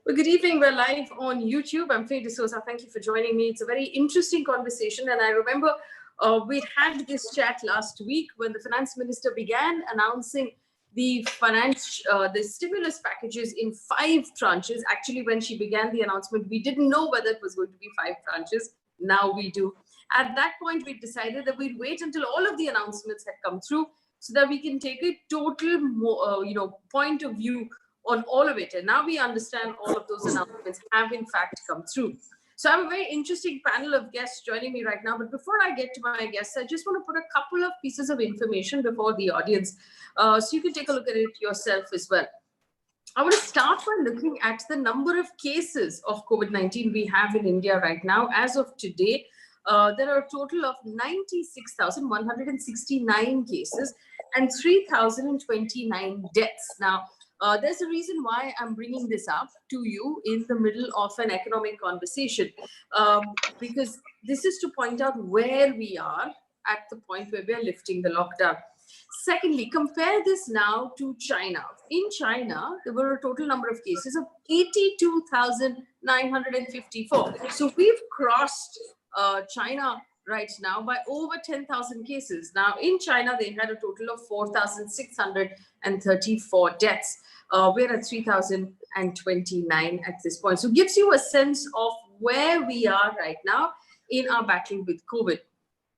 Well, good evening. We're live on YouTube. I'm Faye D'Souza. Thank you for joining me. It's a very interesting conversation. And I remember we had this chat last week when the finance minister began announcing the stimulus packages in 5 tranches. Actually, when she began the announcement, we didn't know whether it was going to be 5 tranches. Now we do. At that point, we decided that we'd wait until all of the announcements had come through so that we can take a total point of view on all of it. And now we understand all of those announcements have in fact come through. So I have a very interesting panel of guests joining me right now. But before I get to my guests, I just want to put a couple of pieces of information before the audience so you can take a look at it yourself as well. I want to start by looking at the number of cases of COVID-19 we have in India right now. As of today, there are a total of 96,169 cases and 3,029 deaths. Now, there's a reason why I'm bringing this up to you in the middle of an economic conversation, because this is to point out where we are at the point where we're lifting the lockdown. Secondly, compare this now to China. In China, there were a total number of cases of 82,954. So we've crossed China right now by over 10,000 cases. Now, in China, they had a total of 4,634 deaths. We're at 3,029 at this point. So it gives you a sense of where we are right now in our battle with COVID.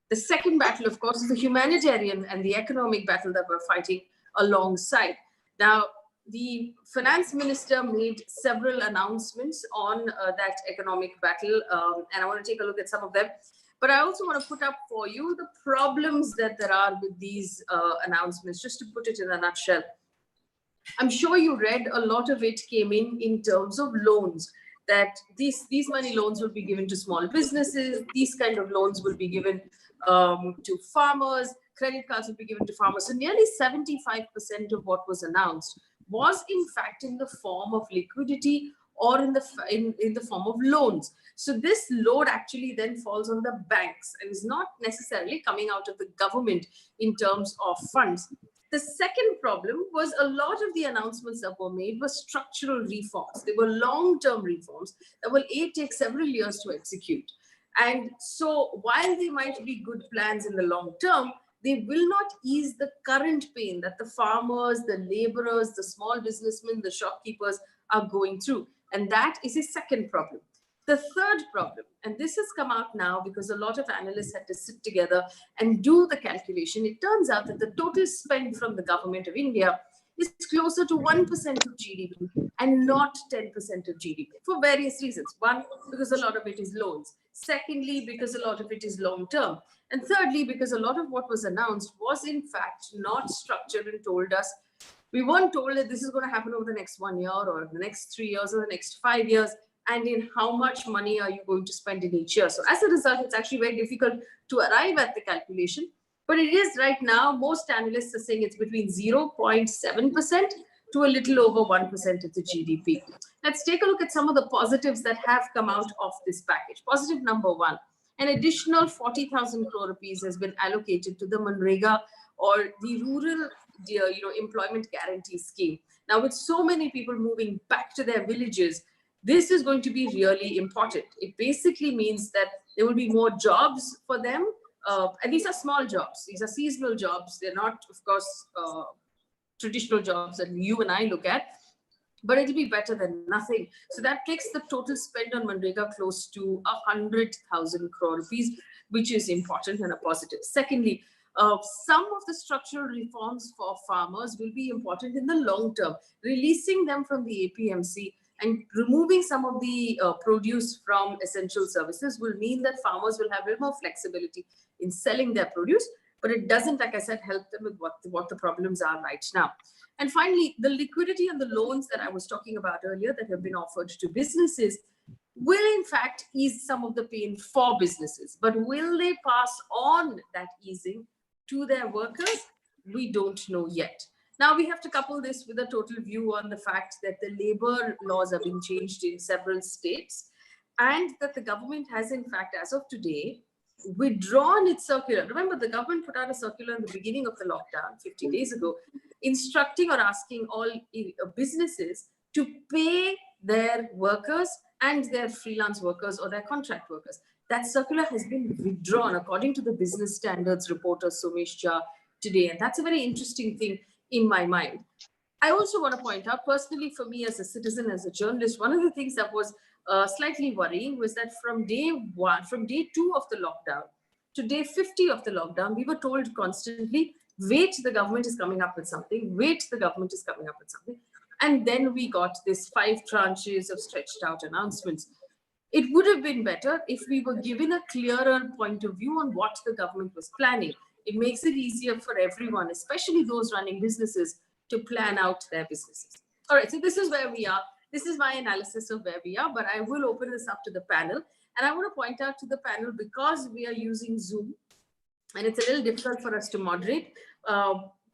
The second battle, of course, is the humanitarian and the economic battle that we're fighting alongside. Now, the finance minister made several announcements on that economic battle, and I want to take a look at some of them. But I also want to put up for you the problems that there are with these announcements, just to put it in a nutshell. I'm sure you read a lot of it came in terms of loans, that these money loans will be given to small businesses. These kind of loans will be given to farmers. Credit cards will be given to farmers. So nearly 75% of what was announced was in fact in the form of liquidity or in the form of loans. So this load actually then falls on the banks and is not necessarily coming out of the government in terms of funds. The second problem was a lot of the announcements that were made were structural reforms. They were long-term reforms that will take several years to execute. And so while they might be good plans in the long term, they will not ease the current pain that the farmers, the laborers, the small businessmen, the shopkeepers are going through. And that is a second problem. The third problem, and this has come out now because a lot of analysts had to sit together and do the calculation. It turns out that the total spend from the government of India is closer to 1% of GDP and not 10% of GDP for various reasons. One, because a lot of it is loans. Secondly, because a lot of it is long-term. And thirdly, because a lot of what was announced was in fact not structured and told us. We weren't told that this is going to happen over the next 1 year or the next 3 years or the next 5 years, and in how much money are you going to spend in each year. So as a result, it's actually very difficult to arrive at the calculation. But it is right now, most analysts are saying it's between 0.7% to a little over 1% of the GDP. Let's take a look at some of the positives that have come out of this package. Positive number 1, an additional 40,000 crore rupees has been allocated to the Manrega or the rural employment guarantee scheme. Now, with so many people moving back to their villages, this is going to be really important. It basically means that there will be more jobs for them. And these are small jobs. These are seasonal jobs. They're not, of course, traditional jobs that you and I look at, but it'll be better than nothing. So that takes the total spend on Manrega close to 100,000 crore rupees, which is important and a positive. Secondly, some of the structural reforms for farmers will be important in the long term. Releasing them from the APMC and removing some of the produce from essential services will mean that farmers will have a little more flexibility in selling their produce, but it doesn't, like I said, help them with what the problems are right now. And finally, the liquidity and the loans that I was talking about earlier that have been offered to businesses will in fact ease some of the pain for businesses. But will they pass on that easing to their workers? We don't know yet. Now, we have to couple this with a total view on the fact that the labor laws have been changed in several states and that the government has, in fact, as of today, withdrawn its circular. Remember, the government put out a circular in the beginning of the lockdown 50 days ago, instructing or asking all businesses to pay their workers and their freelance workers or their contract workers. That circular has been withdrawn according to the business standards reporter Somesh Jha today. And that's a very interesting thing in my mind. I also want to point out, personally, for me as a citizen, as a journalist, one of the things that was slightly worrying was that from day two of the lockdown to day 50 of the lockdown, we were told constantly, wait, the government is coming up with something, wait, the government is coming up with something. And then we got this 5 tranches of stretched out announcements. It would have been better if we were given a clearer point of view on what the government was planning. It makes it easier for everyone, especially those running businesses, to plan out their businesses. All right, so this is where we are. This is my analysis of where we are, but I will open this up to the panel. And I want to point out to the panel, because we are using Zoom and it's a little difficult for us to moderate,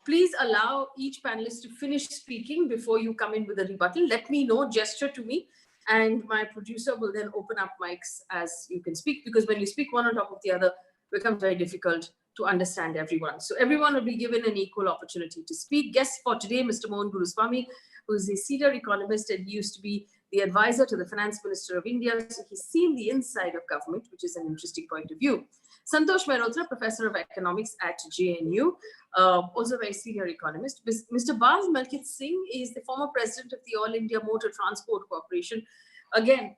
please allow each panelist to finish speaking before you come in with a rebuttal. Let me know, gesture to me, and my producer will then open up mics as you can speak, because when you speak one on top of the other, it becomes very difficult to understand everyone. So everyone will be given an equal opportunity to speak. Guest for today, Mr. Mohan Guruswamy, who is a senior economist and he used to be the advisor to the Finance Minister of India. So he's seen the inside of government, which is an interesting point of view. Santosh Mehrotra, professor of economics at JNU, also a very senior economist. Mr. Baz Malkit Singh is the former president of the All India Motor Transport Corporation. Again,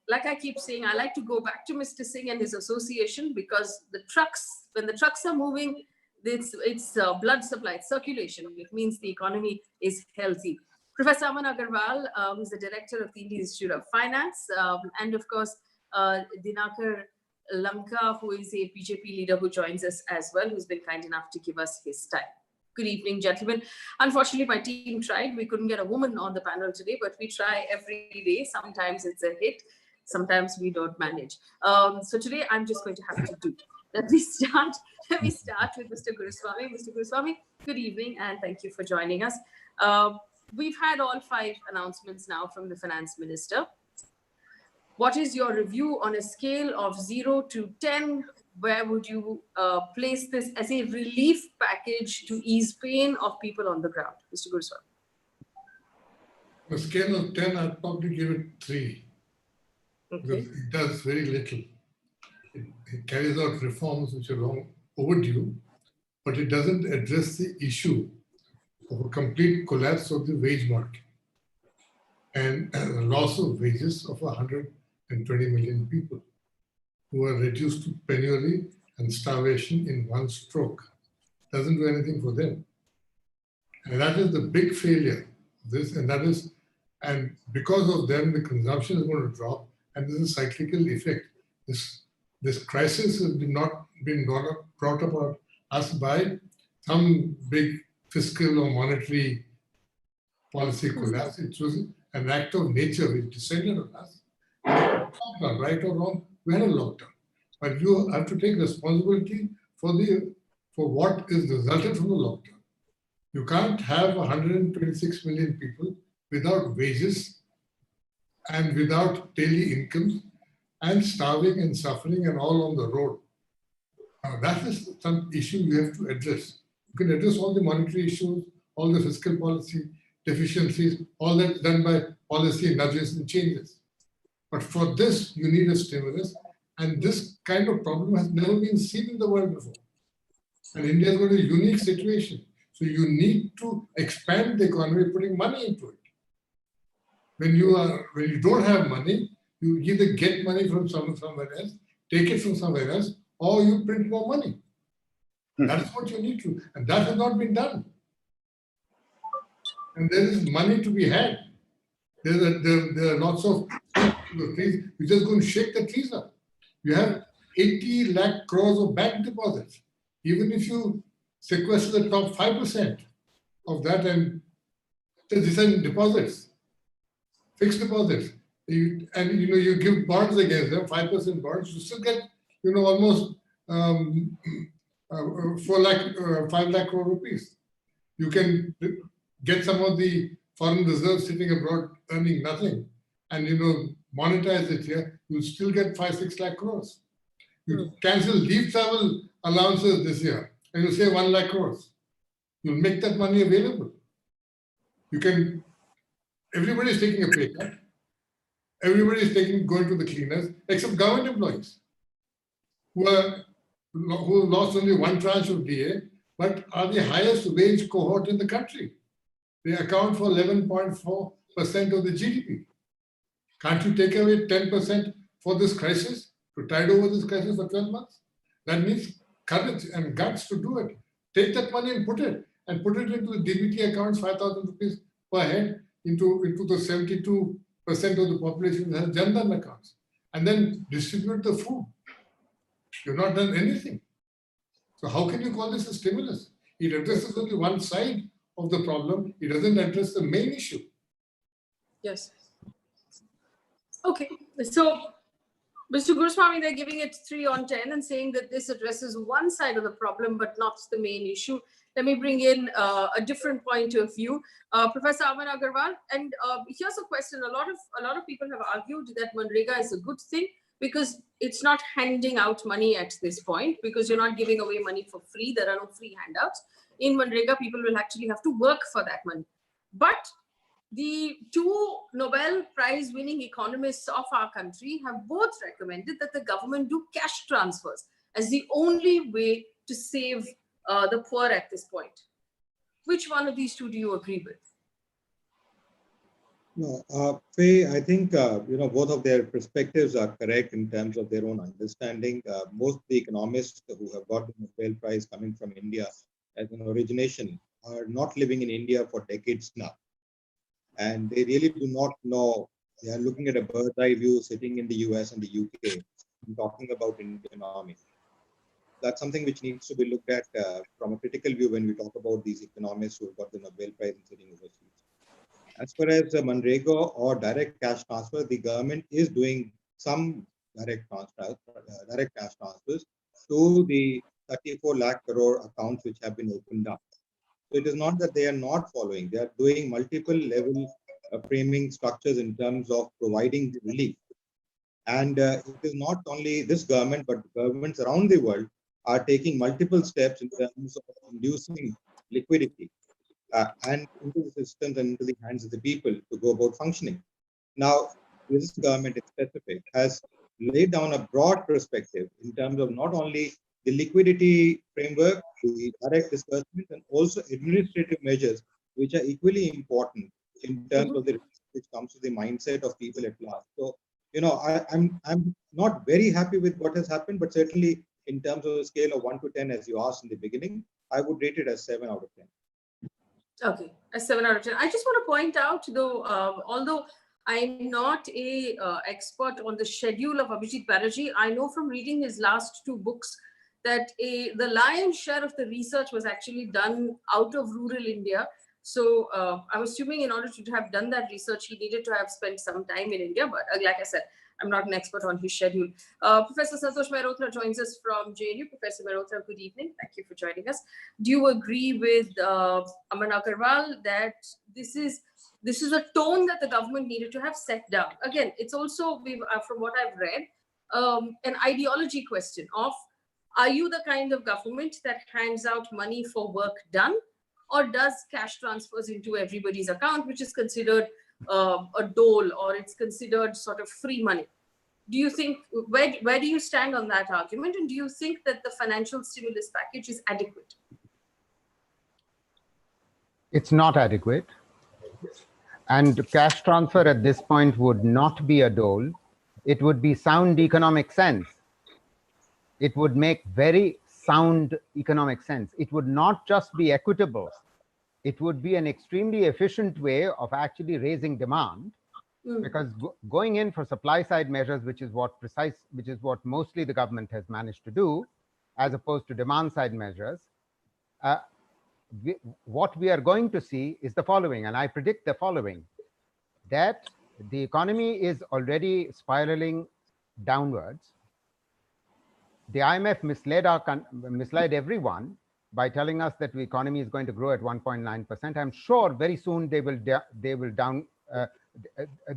like I keep saying, I like to go back to Mr. Singh and his association, because the trucks, when the trucks are moving, it's blood supply, it's circulation. It means the economy is healthy. Professor Aman Agarwal, who's the director of the Indian Institute of Finance, and of course, Dinakar Lamka, who is a BJP leader who joins us as well, who's been kind enough to give us his time. Good evening, gentlemen. Unfortunately, my team tried. We couldn't get a woman on the panel today, but we try every day. Sometimes it's a hit. Sometimes we don't manage. So today, I'm just going to have to do. Let me start with Mr. Guruswamy. Mr. Guruswamy, good evening, and thank you for joining us. We've had all 5 announcements now from the Finance Minister. What is your review on a scale of 0 to 10? Where would you place this as a relief package to ease pain of people on the ground? Mr. Guruswamy. On a scale of 10, I'd probably give it 3. Okay. Because it does very little. It carries out reforms which are long overdue, but it doesn't address the issue of a complete collapse of the wage market and a loss of wages of 120 million people who are reduced to penury and starvation in one stroke. Doesn't do anything for them. And that is the big failure of this, and because of them, the consumption is going to drop, and this is a cyclical effect. This crisis has not been brought about us by some big fiscal or monetary policy collapse. It was an act of nature which descended on us. Lockdown, right or wrong, we had a lockdown. But you have to take responsibility for what is resulted from the lockdown. You can't have 126 million people without wages and without daily incomes and starving and suffering and all on the road. That is some issue you have to address. You can address all the monetary issues, all the fiscal policy deficiencies, all that done by policy nudges and changes. But for this, you need a stimulus. And this kind of problem has never been seen in the world before. And India has got a unique situation. So you need to expand the economy, putting money into it. When you don't have money, you either get money from somewhere else, take it from somewhere else, or you print more money. That is what you need to. And that has not been done. And there is money to be had. There are lots of trees. You're just going to shake the trees up. You have 80 lakh crores of bank deposits. Even if you sequester the top 5% of that, and these are deposits, fixed deposits, you give bonds against them, 5% bonds, you still get almost 5 lakh crore rupees. You can get some of the foreign reserves sitting abroad earning nothing, and monetize it here, you'll still get 5-6 lakh crores. You cancel leave travel allowances this year, and you say 1 lakh crores. You'll make that money available. Everybody's taking a pay cut. everybody is going to the cleaners, except government employees who lost only one tranche of DA, but are the highest wage cohort in the country. They account for 11.4% of the GDP. Can't you take away 10% for this crisis, to tide over this crisis for 12 months? That needs courage and guts to do it. Take that money and put it into the DBT accounts, 5,000 rupees per head, into the 72% of the population that has Jan Dhan accounts, and then distribute the food. You've not done anything. So how can you call this a stimulus? It addresses only one side of the problem. It doesn't address the main issue. Yes. Okay. So, Mr. Guruswamy, they're giving it 3 on 10 and saying that this addresses one side of the problem, but not the main issue. Let me bring in a different point of view. Professor Aman Agarwal, and here's a question. A lot of people have argued that Manrega is a good thing because it's not handing out money at this point, because you're not giving away money for free. There are no free handouts. In Manrega, people will actually have to work for that money. But the 2 Nobel Prize winning economists of our country have both recommended that the government do cash transfers as the only way to save the poor at this point. Which one of these 2 do you agree with? No, Faye, I think both of their perspectives are correct in terms of their own understanding. Most of the economists who have got the Nobel Prize coming from India as an origination are not living in India for decades now. And they really do not know. They are looking at a bird's eye view sitting in the US and the UK and talking about Indian economy. That's something which needs to be looked at from a critical view when we talk about these economists who have got the Nobel Prize and sitting overseas. As far as Manrega or direct cash transfer, the government is doing some direct cash transfers to the 34 lakh crore accounts which have been opened up. So it is not that they are not following. They are doing multiple level framing structures in terms of providing relief. And it is not only this government, but governments around the world are taking multiple steps in terms of inducing liquidity and into the systems and into the hands of the people to go about functioning. Now, this government in specific has laid down a broad perspective in terms of not only the liquidity framework, the direct disbursement, and also administrative measures, which are equally important in terms of the which comes to the mindset of people at large. So, I'm not very happy with what has happened, but certainly in terms of a scale of 1 to 10, as you asked in the beginning, I would rate it as 7 out of 10. Okay, a 7 out of 10. I just want to point out, though, although I'm not a expert on the schedule of Abhijit Banerjee, I know from reading his last 2 books that the lion's share of the research was actually done out of rural India. So I'm assuming in order to have done that research, he needed to have spent some time in India. But like I said, I'm not an expert on his schedule. Professor Santosh Mehrotra joins us from JNU. Professor Mehrotra, good evening. Thank you for joining us. Do you agree with Aman Agarwal that this is a tone that the government needed to have set down? Again, it's also, from what I've read, an ideology question of, are you the kind of government that hands out money for work done, or does cash transfers into everybody's account, which is considered a dole, or it's considered sort of free money? Do you think, where do you stand on that argument? And do you think that the financial stimulus package is adequate? It's not adequate. And cash transfer at this point would not be a dole. It would be sound economic sense. It would make very sound economic sense. It would not just be equitable. It would be an extremely efficient way of actually raising demand, because going in for supply side measures, which is what mostly the government has managed to do, as opposed to demand side measures, what we are going to see is the following, and I predict the following, that the economy is already spiraling downwards. The IMF misled everyone by telling us that the economy is going to grow at 1.9%. I'm sure very soon they will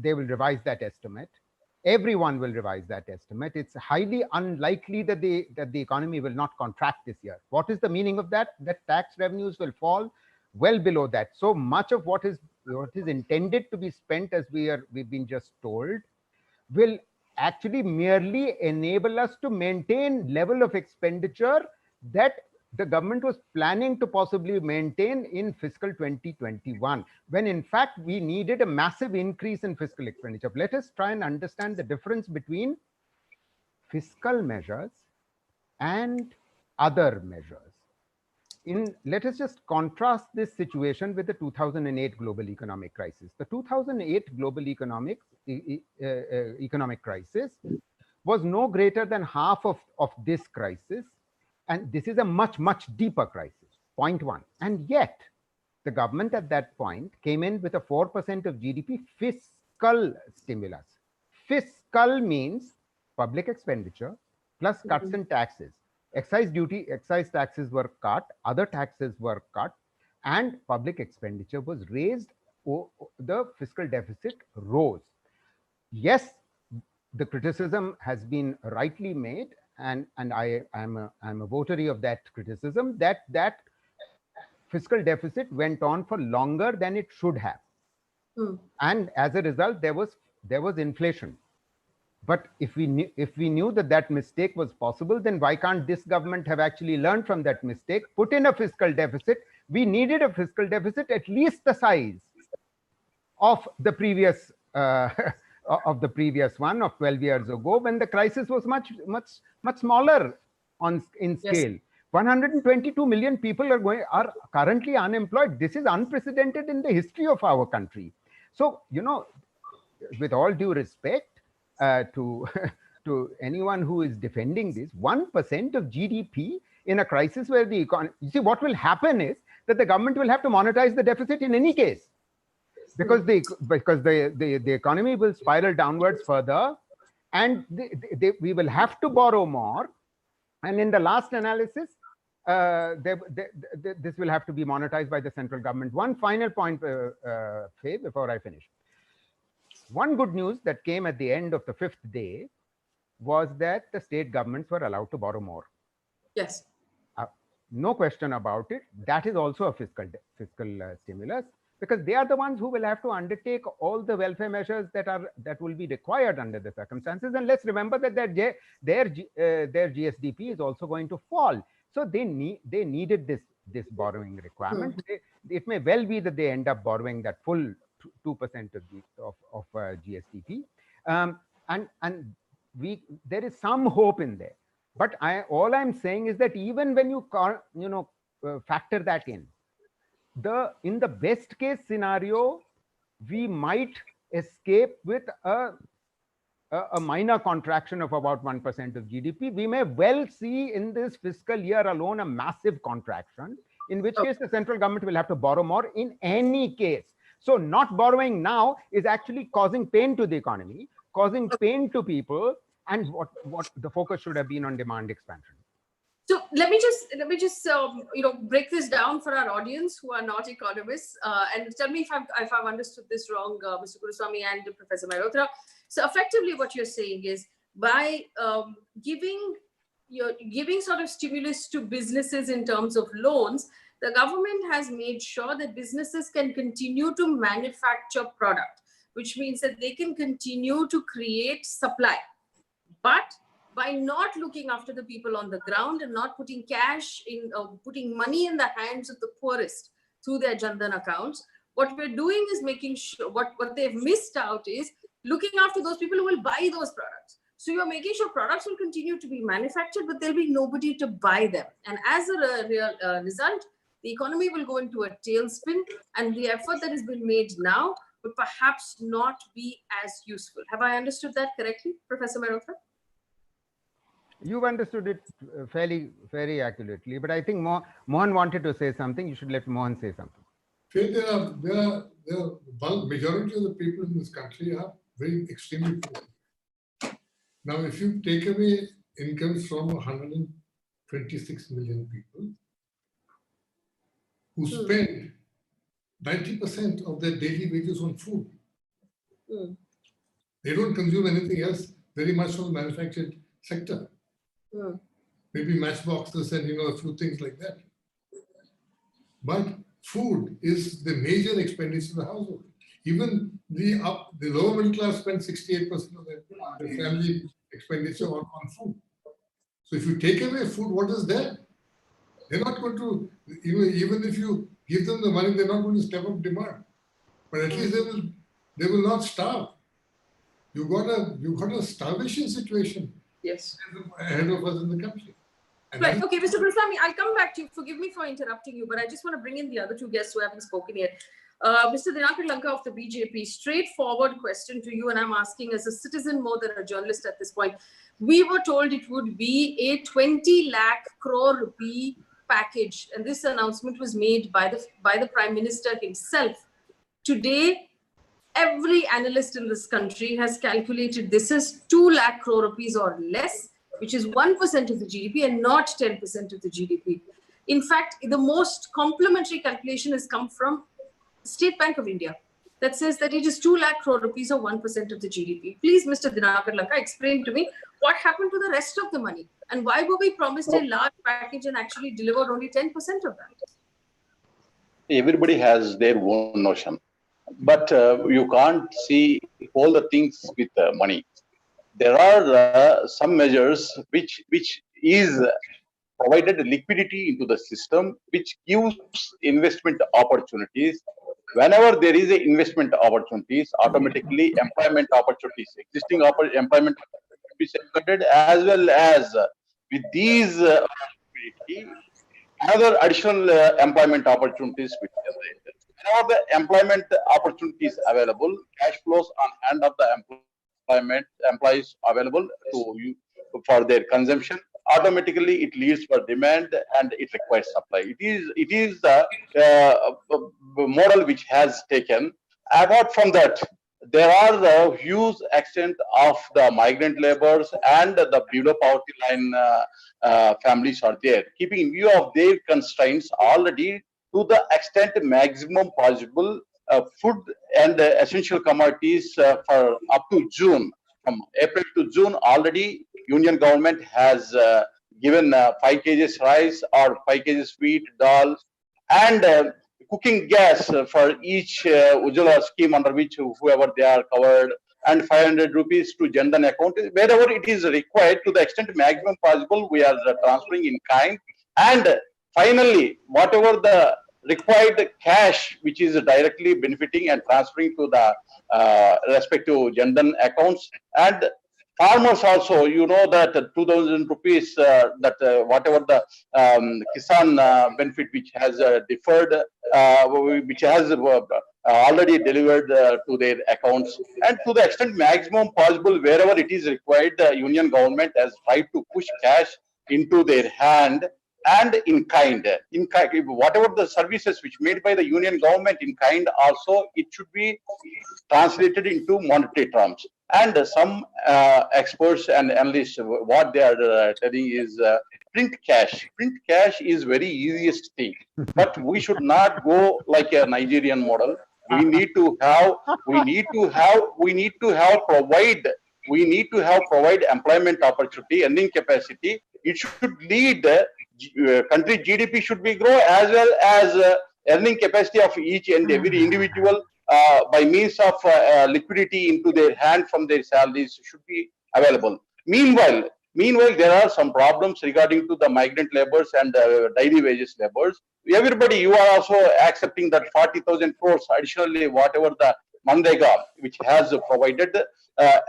revise that estimate. Everyone will revise that estimate. It's highly unlikely that the economy will not contract this year. What is the meaning of that? That tax revenues will fall well below that. So much of what is intended to be spent, as we've been just told, will actually merely enable us to maintain level of expenditure that the government was planning to possibly maintain in fiscal 2021, when in fact we needed a massive increase in fiscal expenditure. Let us try and understand the difference between fiscal measures and other measures. Let us just contrast this situation with the 2008 global economic crisis. The 2008 global economic crisis was no greater than half of this crisis. And this is a much, much deeper crisis, point one. And yet, the government at that point came in with a 4% of GDP fiscal stimulus. Fiscal means public expenditure plus cuts in taxes. Excise duty, excise taxes were cut, other taxes were cut, and public expenditure was raised, the fiscal deficit rose. Yes, the criticism has been rightly made, and I'm a votary of that criticism, that fiscal deficit went on for longer than it should have. And as a result, there was inflation. But if we knew that mistake was possible, then why can't this government have actually learned from that mistake, put in a fiscal deficit? We needed a fiscal deficit at least the size of the previous one of 12 years ago, when the crisis was much smaller in scale. Yes. 122 million people are currently unemployed. This is unprecedented in the history of our country. So, with all due respect to anyone who is defending this, 1% of GDP in a crisis where the economy, you see, what will happen is that the government will have to monetize the deficit in any case, because the economy will spiral downwards further, and we will have to borrow more, and in the last analysis, this will have to be monetized by the central government. One final point, Faye, before I finish. One good news that came at the end of the 5th day was that the state governments were allowed to borrow more. Yes. No question about it. That is also a fiscal stimulus, because they are the ones who will have to undertake all the welfare measures that will be required under the circumstances. And let's remember that their GSDP is also going to fall. So they needed this borrowing requirement. It may well be that they end up borrowing that full 2% of GSDP, and there is some hope in there. But all I'm saying is that even when you factor that in the best case scenario, we might escape with a minor contraction of about 1% of GDP. We may well see in this fiscal year alone a massive contraction, in which case the central government will have to borrow more in any case. So not borrowing now is actually causing pain to the economy, causing pain to people, and what the focus should have been on demand expansion. So let me just break this down for our audience who are not economists, and tell me if I've understood this wrong, Mr. Guruswamy and Professor Mehrotra. So effectively, what you're saying is, by giving sort of stimulus to businesses in terms of loans, the government has made sure that businesses can continue to manufacture product, which means that they can continue to create supply. But by not looking after the people on the ground and not putting cash in, putting money in the hands of the poorest through their Jan Dhan accounts, what we're doing is making sure, what they've missed out is looking after those people who will buy those products. So you're making sure products will continue to be manufactured, but there'll be nobody to buy them. And as a result, the economy will go into a tailspin, and the effort that has been made now would perhaps not be as useful. Have I understood that correctly, Professor Mehrotra? You've understood it very accurately, but I think Mohan wanted to say something. You should let Mohan say something. The bulk majority of the people in this country are very extremely poor. Now, if you take away incomes from 126 million people who spend 90% of their daily wages on food, they don't consume anything else very much from the manufactured sector. Maybe matchboxes and a few things like that. But food is the major expenditure of the household. Even the lower middle class spend 68% of their income. the family expenditure on food. So if you take away food, what is there? They're not going to, even if you give them the money, they're not going to step up demand. But at least they will not starve. You've got a starvation situation Yes. ahead of us in the country. And Right. Okay, Mr. Prasami, I'll come back to you. Forgive me for interrupting you, but I just want to bring in the other two guests who haven't spoken yet. Mr. Dinakar Lanka of the BJP, straightforward question to you, and I'm asking as a citizen more than a journalist at this point. We were told it would be a 20 lakh crore rupee package, and this announcement was made by the Prime Minister himself. Today, every analyst in this country has calculated this is 2 lakh crore rupees or less, which is 1% of the GDP and not 10% of the GDP. In fact, the most complimentary calculation has come from State Bank of India that says that it is 2 lakh crore rupees or 1% of the GDP. Please, Mr. Dinakar Lanka, explain to me what happened to the rest of the money and why were we promised a large package and actually delivered only 10% of that? Everybody has their own notion, but you can't see all the things with money. There are some measures which is provided liquidity into the system, which gives investment opportunities. Whenever there is a investment opportunities, automatically employment opportunities, existing employment opportunities generated, as well as with these liquidity, another additional employment opportunities which generated. Whenever the employment opportunities available, cash flows on hand of the employees available to for their consumption, automatically it leads for demand and it requires supply. It is the model which has taken. Apart from that, there are the huge extent of the migrant laborers and the below poverty line families are there. Keeping in view of their constraints already, to the extent maximum possible, food and essential commodities for up to June, from April to June, already Union government has given 5 kgs rice or 5 kgs wheat, dal, and cooking gas for each Ujjwala scheme under which whoever they are covered, and 500 rupees to Jan Dhan account. Wherever it is required, to the extent maximum possible, we are transferring in kind. And finally, whatever the required cash which is directly benefiting and transferring to the respective Jan Dhan accounts. And farmers also, you know that 2,000 rupees, whatever the Kisan benefit which has deferred, which has already delivered to their accounts. And to the extent maximum possible, wherever it is required, the Union government has tried to push cash into their hand and in kind. Whatever the services which made by the Union government in kind, also it should be translated into monetary terms. And some experts and analysts, what they are telling is print cash. Print cash is very easiest thing, but we should not go like a Nigerian model. We need to provide employment opportunity, earning capacity. It should lead country GDP should be grow, as well as earning capacity of each and every individual by means of liquidity into their hand from their salaries should be available. Meanwhile, there are some problems regarding to the migrant laborers and daily wages laborers. Everybody, you are also accepting that 40,000 crores additionally, whatever the Mandega, which has provided,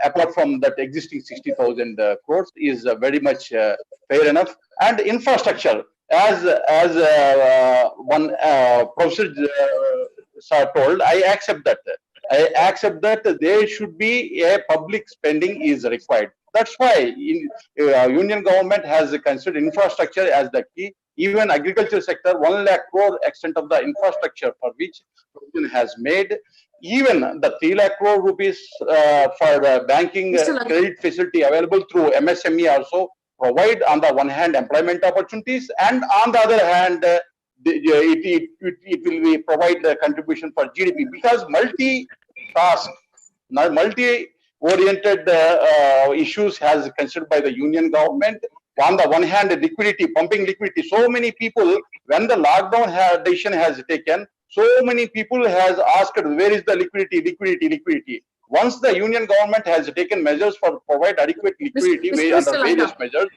apart from that existing 60,000 crores, is very much fair enough. And infrastructure, as one professor told, I accept that there should be a public spending is required. That's why Union government has considered infrastructure as the key. Even agriculture sector, 1 lakh crore extent of the infrastructure for which provision has made. Even the 3 lakh crore rupees for the banking credit facility available through MSME also provide, on the one hand, employment opportunities, and on the other hand, it will be provide the contribution for GDP, because multi-oriented issues has considered by the Union government. On the one hand, liquidity, pumping liquidity. So many people, when the lockdown decision has taken, so many people has asked, where is the liquidity? Once the union government has taken measures for provide adequate liquidity Mr. under various Lanka. measures,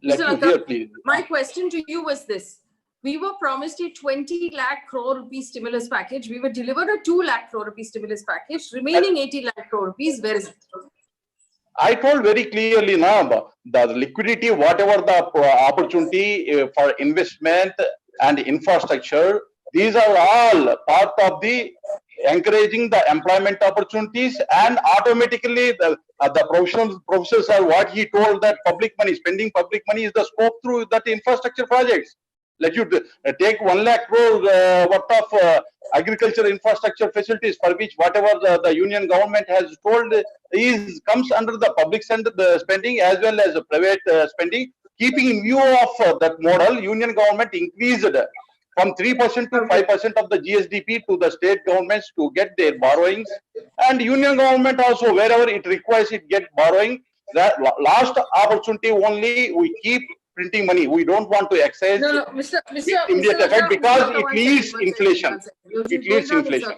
let Mr. me Lanka, hear, please. my question to you was this. We were promised a 20 lakh crore rupees stimulus package. We were delivered a 2 lakh crore rupees stimulus package. Remaining 80 lakh crore rupees, where is it? I told very clearly now the liquidity, whatever the opportunity for investment and infrastructure, these are all part of the encouraging the employment opportunities, and automatically the professors are what he told, that public money, spending public money is the scope through that infrastructure projects. Let you take 1 lakh crore worth of agriculture infrastructure facilities, for which whatever the union government has told comes under the public spending as well as the private spending. Keeping in view of that model, union government increased from 3% to 5% of the GSDP to the state governments to get their borrowings, and union government also wherever it requires it get borrowing. That last opportunity only we keep printing money. We don't want to excise immediate effect because it leads inflation. It leads inflation.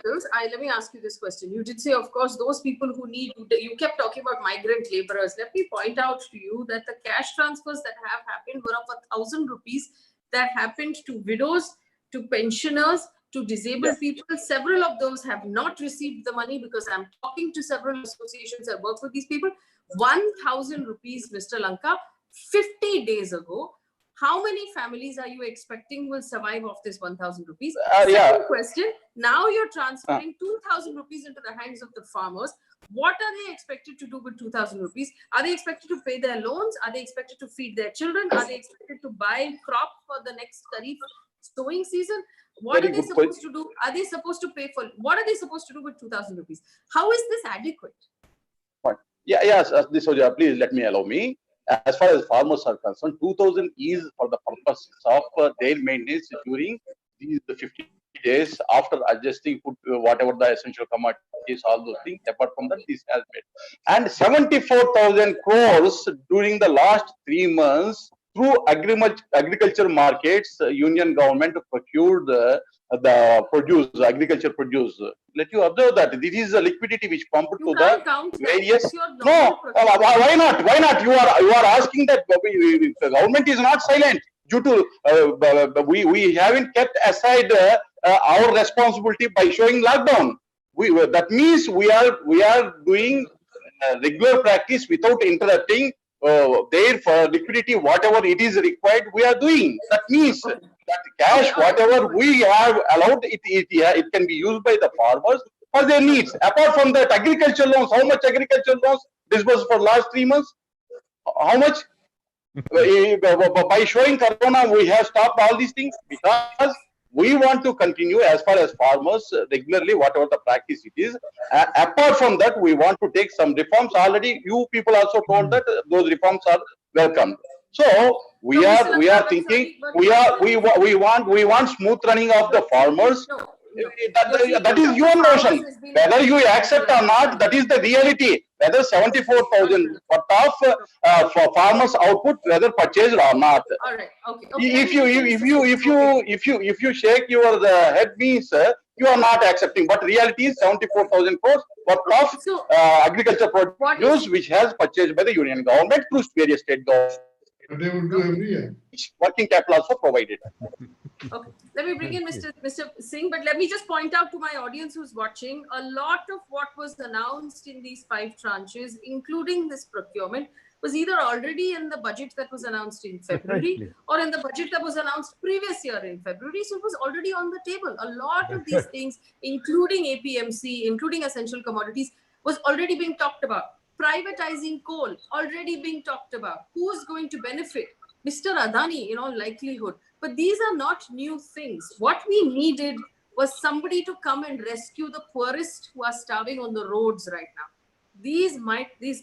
Let me ask you this question. You did say, of course, those people who need, you kept talking about migrant laborers. Let me point out to you that the cash transfers that have happened were of 1,000 rupees that happened to widows, to pensioners, to disabled people. Several of those have not received the money because I'm talking to several associations that work with these people. 1,000 rupees, Mr. Lanka, 50 days ago. How many families are you expecting will survive off this 1,000 rupees? Second question, now you're transferring 2,000 rupees into the hands of the farmers. What are they expected to do with 2,000 rupees? Are they expected to pay their loans? Are they expected to feed their children? Are they expected to buy crop for the next Kharif sowing season? What are they supposed to do? Are they supposed to pay for, what are they supposed to do with 2,000 rupees? How is this adequate? Yes, Disoja, please let me allow me. As far as farmers are concerned, 2,000 is for the purpose of their maintenance during these 50 days after adjusting food, whatever the essential commodities, all those things. Apart from that, this has made. And 74,000 crores during the last 3 months through agriculture markets, union government procured the produce, agriculture produce. Let you observe that this is a liquidity which pumped to the various. No, why not? Why not? You are asking that the government is not silent due to we haven't kept aside our responsibility by showing lockdown. That means we are doing regular practice without interrupting. There for liquidity, whatever it is required, we are doing. That means that cash, whatever we have allowed, it can be used by the farmers for their needs. Apart from that, agriculture loans, how much agriculture loans disbursed for last 3 months? How much? By showing Corona, we have stopped all these things because we want to continue as far as farmers regularly, whatever the practice it is. Apart from that, we want to take some reforms. Already, you people also told that those reforms are welcomed. So we are thinking we want smooth running of the farmers. That is your notion. Whether you accept or not, that is the reality. Whether 74,000 worth for farmers' output, whether purchased or not. All right. Okay. If you shake your head, means you are not accepting. But reality is 74,000 crores worth of agriculture produce, which has purchased by the union government through various state governments. But they will do every year. Working capital also provided. Okay, let me bring in Mr. Singh, but let me just point out to my audience who's watching, a lot of what was announced in these 5 tranches, including this procurement, was either already in the budget that was announced in February or in the budget that was announced previous year in February. So it was already on the table. A lot of these things, including APMC, including essential commodities, was already being talked about. Privatizing coal, already being talked about. Who is going to benefit? Mr. Adani, in all likelihood. But these are not new things. What we needed was somebody to come and rescue the poorest who are starving on the roads right now. These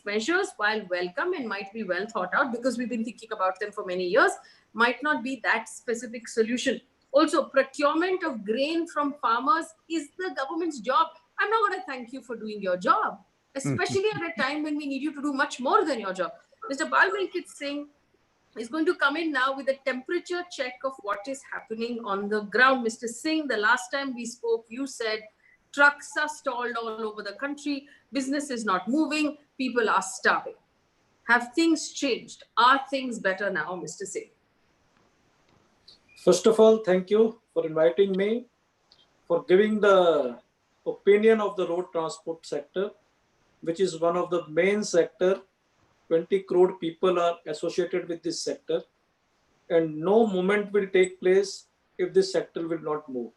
measures, while welcome and might be well thought out because we've been thinking about them for many years, might not be that specific solution. Also, procurement of grain from farmers is the government's job. I'm not going to thank you for doing your job, especially at a time when we need you to do much more than your job. Mr. Balwant Singh is going to come in now with a temperature check of what is happening on the ground. Mr. Singh, the last time we spoke, you said Trucks are stalled all over the country. Business is not moving. People are starving. Have things changed? Are things better now, Mr. Singh? First of all, thank you for inviting me, for giving the opinion of the road transport sector, which is one of the main sector. 20 crore people are associated with this sector, and no movement will take place if this sector will not move.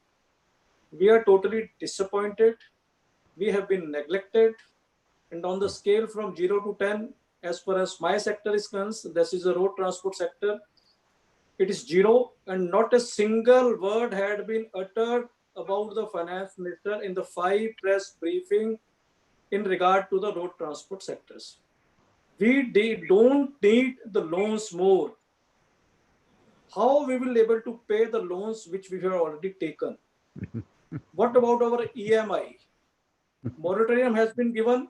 We are totally disappointed. We have been neglected, and on the scale from 0 to 10, as far as my sector is concerned, this is a road transport sector, it is 0, and not a single word had been uttered about the finance minister in the 5 press briefing in regard to the road transport sectors. We don't need the loans more. How we will be able to pay the loans which we have already taken? What about our EMI? Moratorium has been given,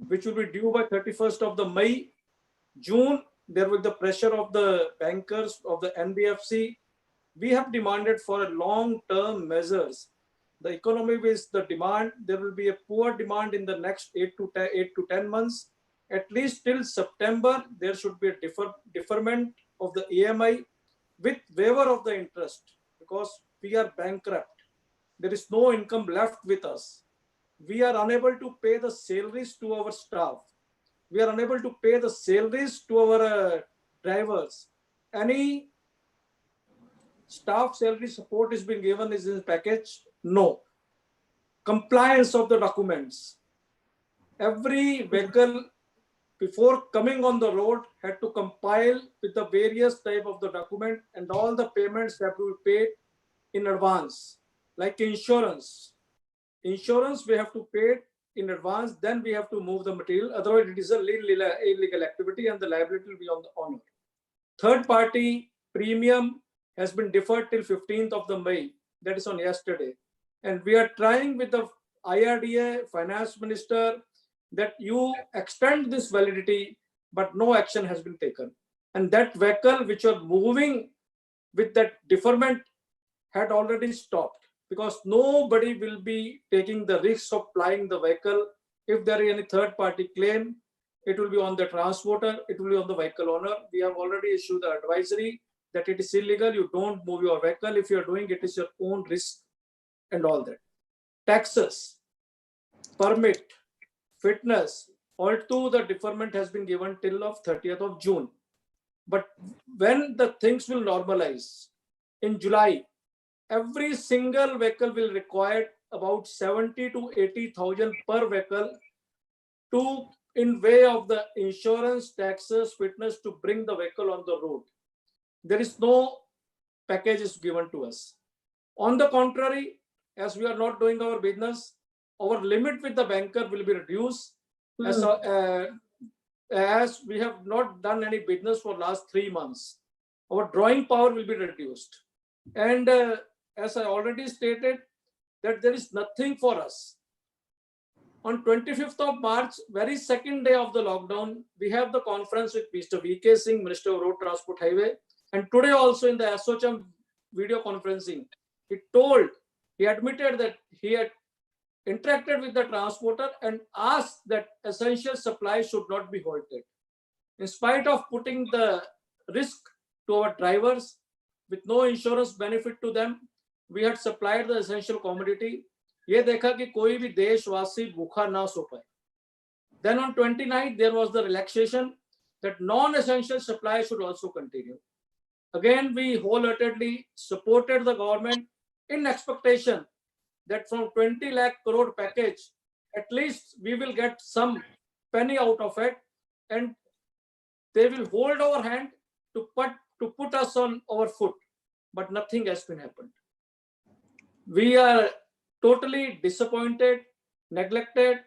which will be due by 31st of the May. June, there will be the pressure of the bankers of the NBFC. We have demanded for a long-term measures. The economy is the demand. There will be a poor demand in the next 8 to 10 months. At least till September, there should be a deferment of the EMI with waiver of the interest, because we are bankrupt. There is no income left with us. We are unable to pay the salaries to our staff. We are unable to pay the salaries to our drivers. Any staff salary support is being given is in the package? No. Compliance of the documents. Every vehicle before coming on the road had to compile with the various type of the document, and all the payments have to be paid in advance. Like insurance. Insurance we have to pay in advance, then we have to move the material. Otherwise, it is a illegal activity and the liability will be on the owner. Third party premium has been deferred till 15th of the May. That is on yesterday. And we are trying with the IRDA, finance minister, that you extend this validity, but no action has been taken. And that vehicle which are moving with that deferment had already stopped, because nobody will be taking the risk of plying the vehicle. If there is any third party claim, it will be on the transporter, it will be on the vehicle owner. We have already issued the advisory that it is illegal. You don't move your vehicle. If you are doing it, is your own risk and all that. Taxes, permit, fitness, although the deferment has been given till of 30th of June. But when the things will normalize in July, every single vehicle will require about 70 to 80,000 per vehicle to, in way of the insurance, taxes, fitness, to bring the vehicle on the road. There is no packages given to us. On the contrary, as we are not doing our business, our limit with the banker will be reduced. As we have not done any business for last 3 months, our drawing power will be reduced. And as I already stated, that there is nothing for us. On 25th of March, very second day of the lockdown, we have the conference with Mr. V.K. Singh, Minister of Road Transport Highway. And today also in the ASSOCHAM video conferencing, he admitted that he had interacted with the transporter and asked that essential supply should not be halted. In spite of putting the risk to our drivers with no insurance benefit to them, we had supplied the essential commodity. ये देखा कि कोई भी देशवासी भूखा ना सो पाए. Then on 29th, there was the relaxation that non-essential supply should also continue. Again, we wholeheartedly supported the government in expectation that from 20 lakh crore package, at least we will get some penny out of it, and they will hold our hand to put us on our foot. But nothing has been happened. We are totally disappointed, neglected,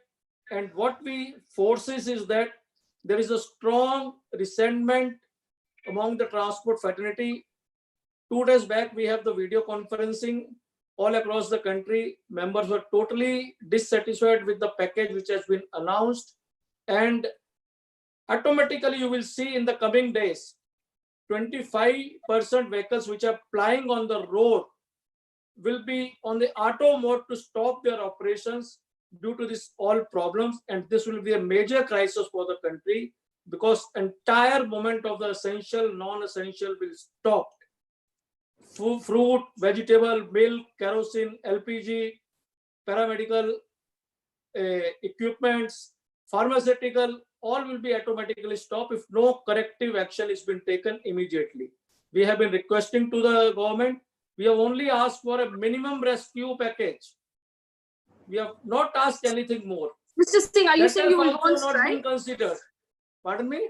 and what we forces is that there is a strong resentment among the transport fraternity. 2 days back, we have the video conferencing all across the country. Members were totally dissatisfied with the package which has been announced, and automatically you will see in the coming days 25% vehicles which are plying on the road will be on the auto mode to stop their operations due to this all problems, and this will be a major crisis for the country because entire movement of the essential, non-essential will stop. Fruit, vegetable, milk, kerosene, LPG, paramedical equipments, pharmaceutical, all will be automatically stopped if no corrective action is been taken immediately. We have been requesting to the government. We have only asked for a minimum rescue package. We have not asked anything more. Mr. Singh, are you That saying has you will go on also not been strike? considered. Pardon me?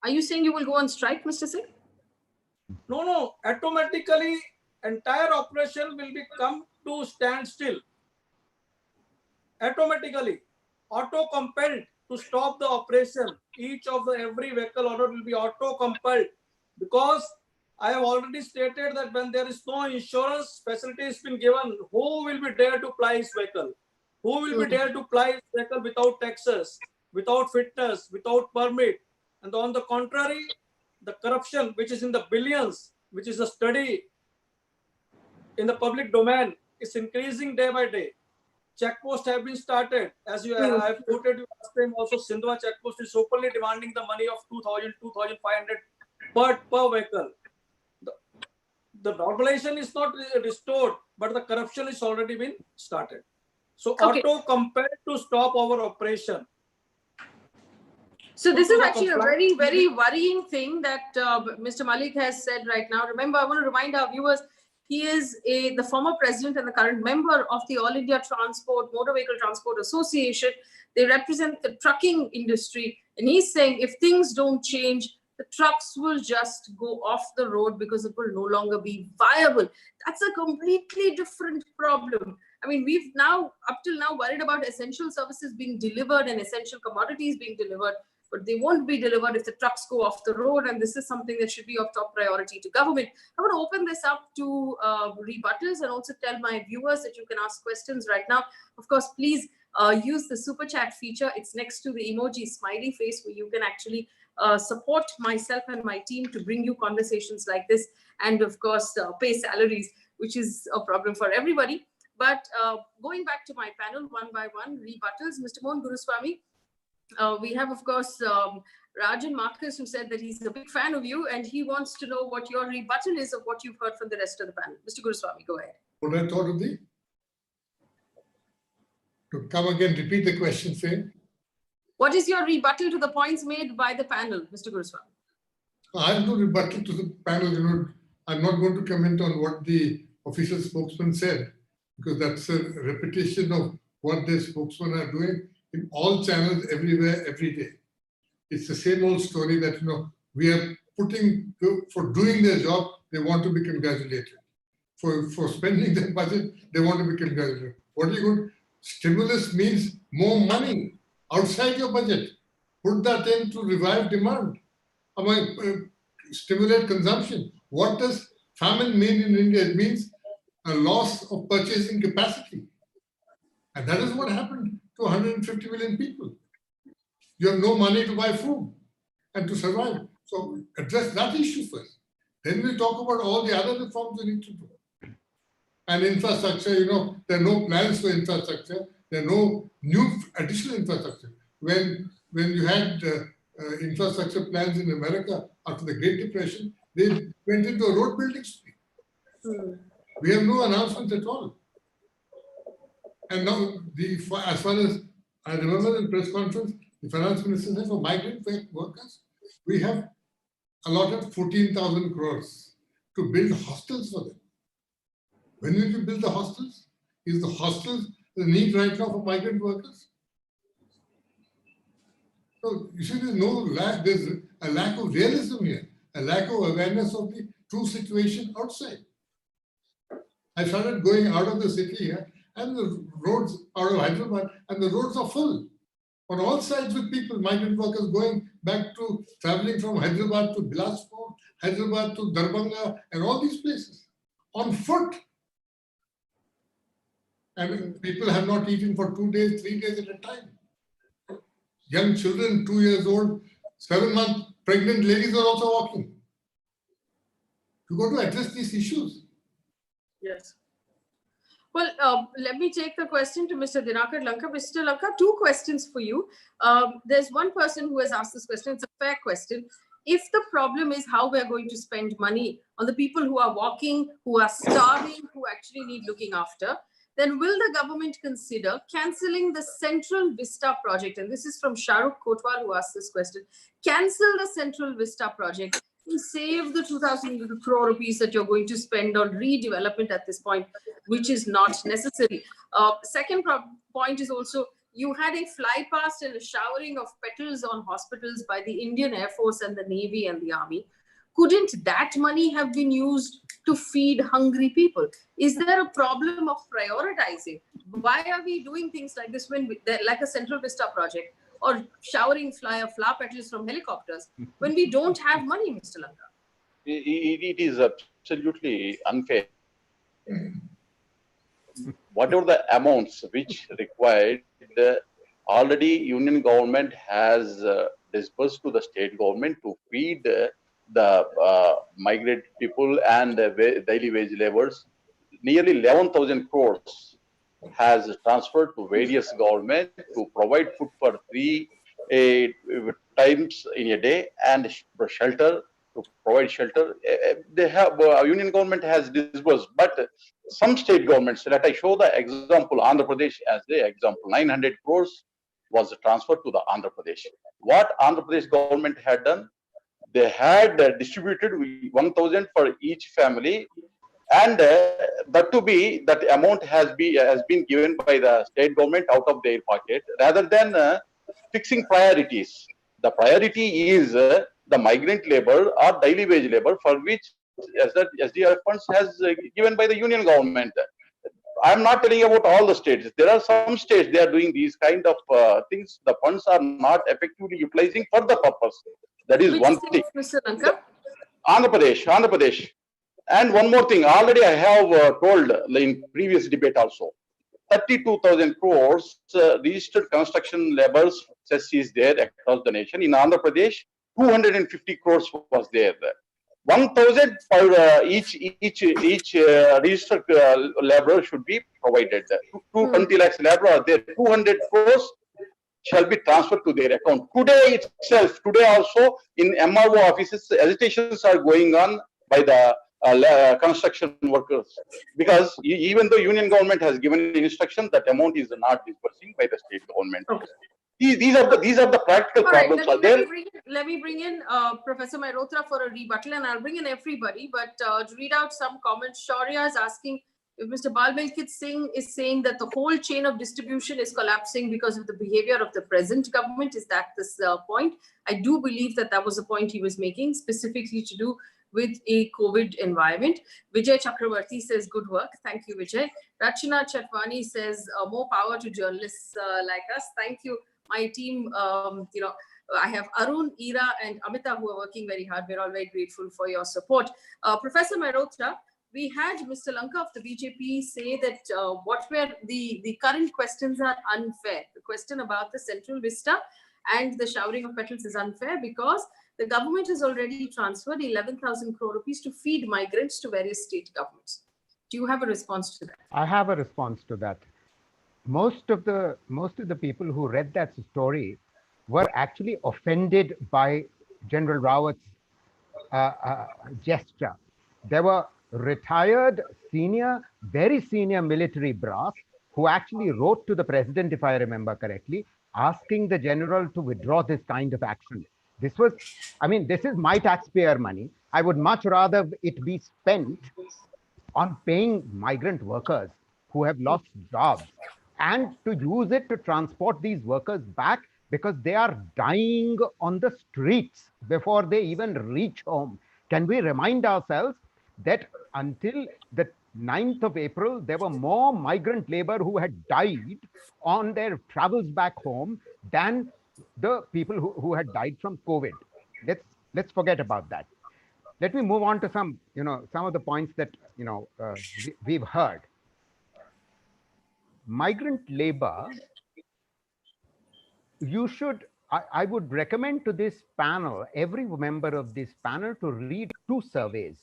Are you saying you will go on strike, Mr. Singh? No. Automatically, entire operation will be come to standstill. Automatically, auto compelled to stop the operation. Each of the every vehicle order will be auto compelled, because I have already stated that when there is no insurance facility has been given, who will be there to ply his vehicle? Who will be there to ply his vehicle without taxes, without fitness, without permit? And on the contrary, the corruption which is in the billions, which is a study in the public domain, is increasing day by day. Checkposts have been started. As you I have quoted you last time also, Sindhwa checkpost is openly demanding the money of 2,000, 2,500 per vehicle. The normalization is not restored, but the corruption is already been started. So auto compelled to stop our operation. So this is actually a very, very worrying thing that Mr. Malik has said right now. Remember, I want to remind our viewers, he is the former president and the current member of the All India Motor Vehicle Transport Association. They represent the trucking industry. And he's saying if things don't change, the trucks will just go off the road because it will no longer be viable. That's a completely different problem. I mean, we've now, up till now, worried about essential services being delivered and essential commodities being delivered, but they won't be delivered if the trucks go off the road. And this is something that should be of top priority to government. I want to open this up to rebuttals and also tell my viewers that you can ask questions right now. Of course, please use the super chat feature. It's next to the emoji smiley face, where you can actually support myself and my team to bring you conversations like this, and of course pay salaries, which is a problem for everybody. But going back to my panel one by one, rebuttals. Mr. Mohan Guruswamy, we have of course Rajan Marcus, who said that he's a big fan of you and he wants to know what your rebuttal is of what you've heard from the rest of the panel. Mr. Guruswamy, go ahead. What I thought of the, to come again, repeat the question, say. What is your rebuttal to the points made by the panel, Mr. Guruswamy? I have no rebuttal to the panel. You know, I'm not going to comment on what the official spokesman said, because that's a repetition of what the spokesmen are doing in all channels, everywhere, every day. It's the same old story that, you know, we are putting for doing their job, they want to be congratulated. For spending their budget, they want to be congratulated. What are you going to? Stimulus means more money outside your budget. Put that in to revive demand. Stimulate consumption. What does famine mean in India? It means a loss of purchasing capacity. And that is what happened to 150 million people. You have no money to buy food and to survive. So address that issue first. Then we'll talk about all the other reforms we need to do. And infrastructure, you know, there are no plans for infrastructure. There are no new additional infrastructure. When you had infrastructure plans in America after the Great Depression, they went into a road building spree. We have no announcements at all. And now, as far as I remember in the press conference, the finance minister said for migrant workers, we have allotted 14,000 crores to build hostels for them. When will you build the hostels? Is the hostels the need right now for migrant workers? So you see, there's a lack of realism here, a lack of awareness of the true situation outside. I started going out of the city here, and the roads out of Hyderabad, and the roads are full on all sides with people, migrant workers going back to traveling from Hyderabad to Bilaspur, Hyderabad to Darbhanga, and all these places on foot. And people have not eaten for 2 days, 3 days at a time. Young children, 2 years old, 7-month pregnant ladies are also walking. You've got to address these issues. Yes. Well, let me take the question to Mr. Dinakar Lanka. Mr. Lanka, two questions for you. There's one person who has asked this question. It's a fair question. If the problem is how we're going to spend money on the people who are walking, who are starving, who actually need looking after, then will the government consider cancelling the Central Vista project? And this is from Shahrukh Kotwal, who asked this question. Cancel the Central Vista project to save the 2,000 crore rupees that you're going to spend on redevelopment at this point, which is not necessary. Second point is also, you had a fly past and a showering of petals on hospitals by the Indian Air Force and the Navy and the Army. Couldn't that money have been used to feed hungry people? Is there a problem of prioritizing? Why are we doing things like this when like a Central Vista project or showering flower petals from helicopters when we don't have money, Mr. Lanka? It is absolutely unfair. Whatever the amounts which required, already union government has disbursed to the state government to feed the migrant people and daily wage laborers. Nearly 11,000 crores has transferred to various government to provide food for 3 times in a day and shelter, to provide shelter. They have union government has disbursed, but some state governments, let I show the example, Andhra Pradesh as the example, 900 crores was transferred to the Andhra Pradesh. What Andhra Pradesh government had done, they had distributed 1,000 for each family, and that amount has been given by the state government out of their pocket, rather than fixing priorities. The priority is the migrant labor or daily wage labor, for which as the SDRF funds has given by the union government. I'm not telling you about all the states. There are some states they are doing these kind of things. The funds are not effectively utilizing for the purpose. That is Which one state, thing. Mr. Lanka? Andhra Pradesh. And one more thing, already I have told in previous debate also, 32,000 crores registered construction laborers cess is there across the nation. In Andhra Pradesh, 250 crores was there. 1,000 for each registered laborer should be provided. 220 lakhs laborer are there. 200 crores shall be transferred to their account. Today also in MRO offices, hesitations are going on by the construction workers, because even though union government has given instruction, that amount is not disbursing by the state government. Okay. These are the practical All right, problems let me bring in Professor Mehrotra for a rebuttal, and I'll bring in everybody. But to read out some comments, Shaurya is asking if Mr. Balbilkit Singh is saying that the whole chain of distribution is collapsing because of the behavior of the present government. Is that this point? I do believe that was the point he was making, specifically to do with a COVID environment. Vijay Chakravarti says, good work. Thank you, Vijay. Rachana Chatwani says, more power to journalists like us. Thank you, my team. I have Arun, Ira, and Amita who are working very hard. We're all very grateful for your support. Professor Mehrotra, we had Mr. Lanka of the BJP say that what were the current questions are unfair. The question about the Central Vista and the showering of petals is unfair because the government has already transferred 11,000 crore rupees to feed migrants to various state governments. Do you have a response to that? I have a response to that. Most of the people who read that story were actually offended by General Rawat's gesture. There were retired very senior military brass who actually wrote to the president, if I remember correctly, asking the general to withdraw this kind of action. This is my taxpayer money. I would much rather it be spent on paying migrant workers who have lost jobs, and to use it to transport these workers back, because they are dying on the streets before they even reach home. Can we remind ourselves that until the 9th of April, there were more migrant labor who had died on their travels back home than the people who had died from COVID. Let's forget about that. Let me move on to some of the points that we've heard. Migrant labor, I would recommend to this panel, every member of this panel, to read 2 surveys.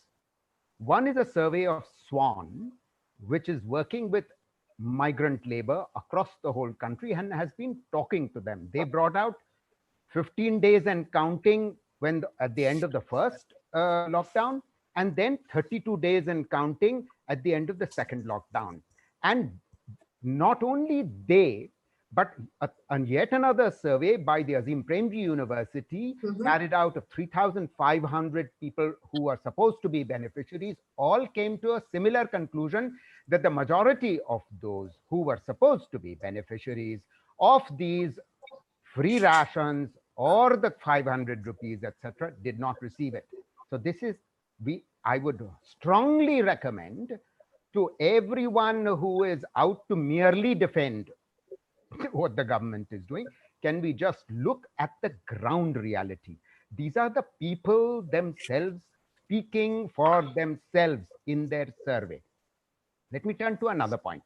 One is a survey of SWAN, which is working with migrant labor across the whole country and has been talking to them. They brought out 15 days and counting at the end of the first lockdown, and then 32 days and counting at the end of the second lockdown. And not only they, but and yet another survey by the Azim Premji University carried out of 3,500 people who are supposed to be beneficiaries, all came to a similar conclusion that the majority of those who were supposed to be beneficiaries of these free rations or the 500 rupees, etc., did not receive it. So this is, I would strongly recommend to everyone who is out to merely defend what the government is doing, can we just look at the ground reality? These are the people themselves speaking for themselves in their survey. Let me turn to another point.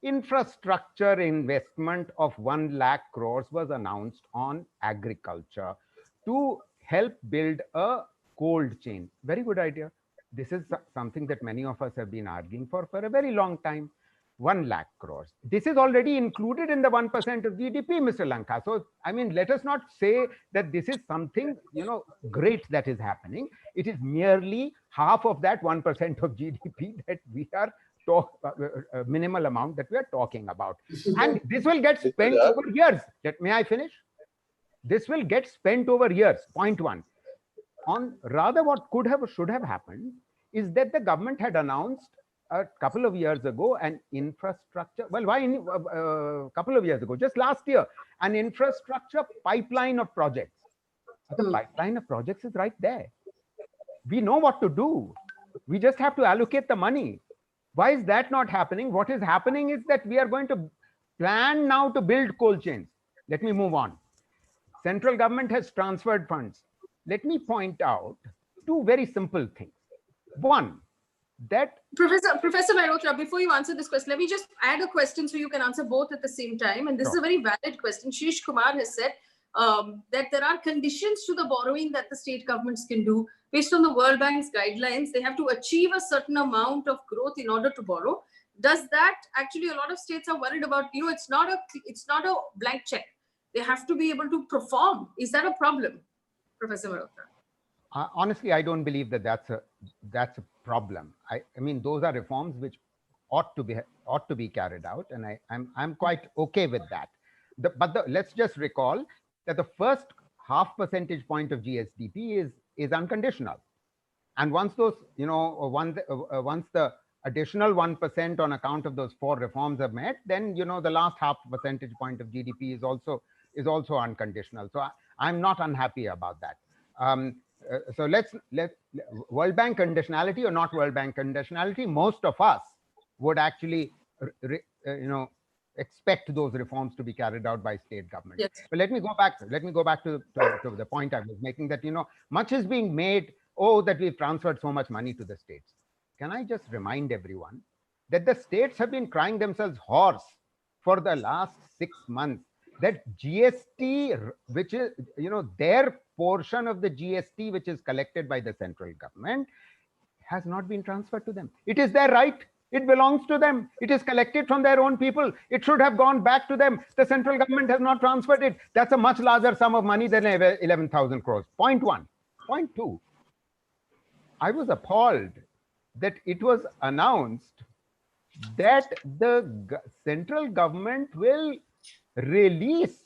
Infrastructure investment of 1 lakh crores was announced on agriculture to help build a cold chain. Very good idea. This is something that many of us have been arguing for a very long time. 1 lakh crores. This is already included in the 1% of GDP, Mr. Lanka. So, I mean, let us not say that this is something, great that is happening. It is merely half of that 1% of GDP that we are minimal amount that we are talking about. And this will get spent over years. May I finish? This will get spent over years. Point one. Rather, what should have happened is that the government had announced a couple of years ago an infrastructure, a couple of years ago, just last year, an infrastructure pipeline of projects. The pipeline of projects is right there. We know what to do. We just have to allocate the money. Why is that not happening? What is happening is that we are going to plan now to build cold chains. Let me move on. Central government has transferred funds. Let me point out two very simple things. One, that Professor Mehrotra, before you answer this question, let me just add a question so you can answer both at the same time. And this is a very valid question. Shirish Kumar has said that there are conditions to the borrowing that the state governments can do based on the World Bank's guidelines. They have to achieve a certain amount of growth in order to borrow. Does that actually, a lot of states are worried about, it's not a blank check. They have to be able to perform. Is that a problem, Professor Mehrotra? Honestly, I don't believe that that's a problem. I mean, those are reforms which ought to be carried out, and I'm quite okay with that. Let's just recall that the first half percentage point of GSDP is unconditional, and once those once the additional 1% on account of those 4 reforms are met, then the last half percentage point of GDP is also unconditional. So I'm not unhappy about that. So let World Bank conditionality or not World Bank conditionality, most of us would actually expect those reforms to be carried out by state government. Yes. But let me go back to the point I was making, that much is being made, that we've transferred so much money to the states. Can I just remind everyone that the states have been crying themselves hoarse for the last 6 months, that GST, which is, their portion of the GST, which is collected by the central government, has not been transferred to them. It is their right. It belongs to them. It is collected from their own people. It should have gone back to them. The central government has not transferred it. That's a much larger sum of money than 11,000 crores. Point one. Point two, I was appalled that it was announced that the central government will release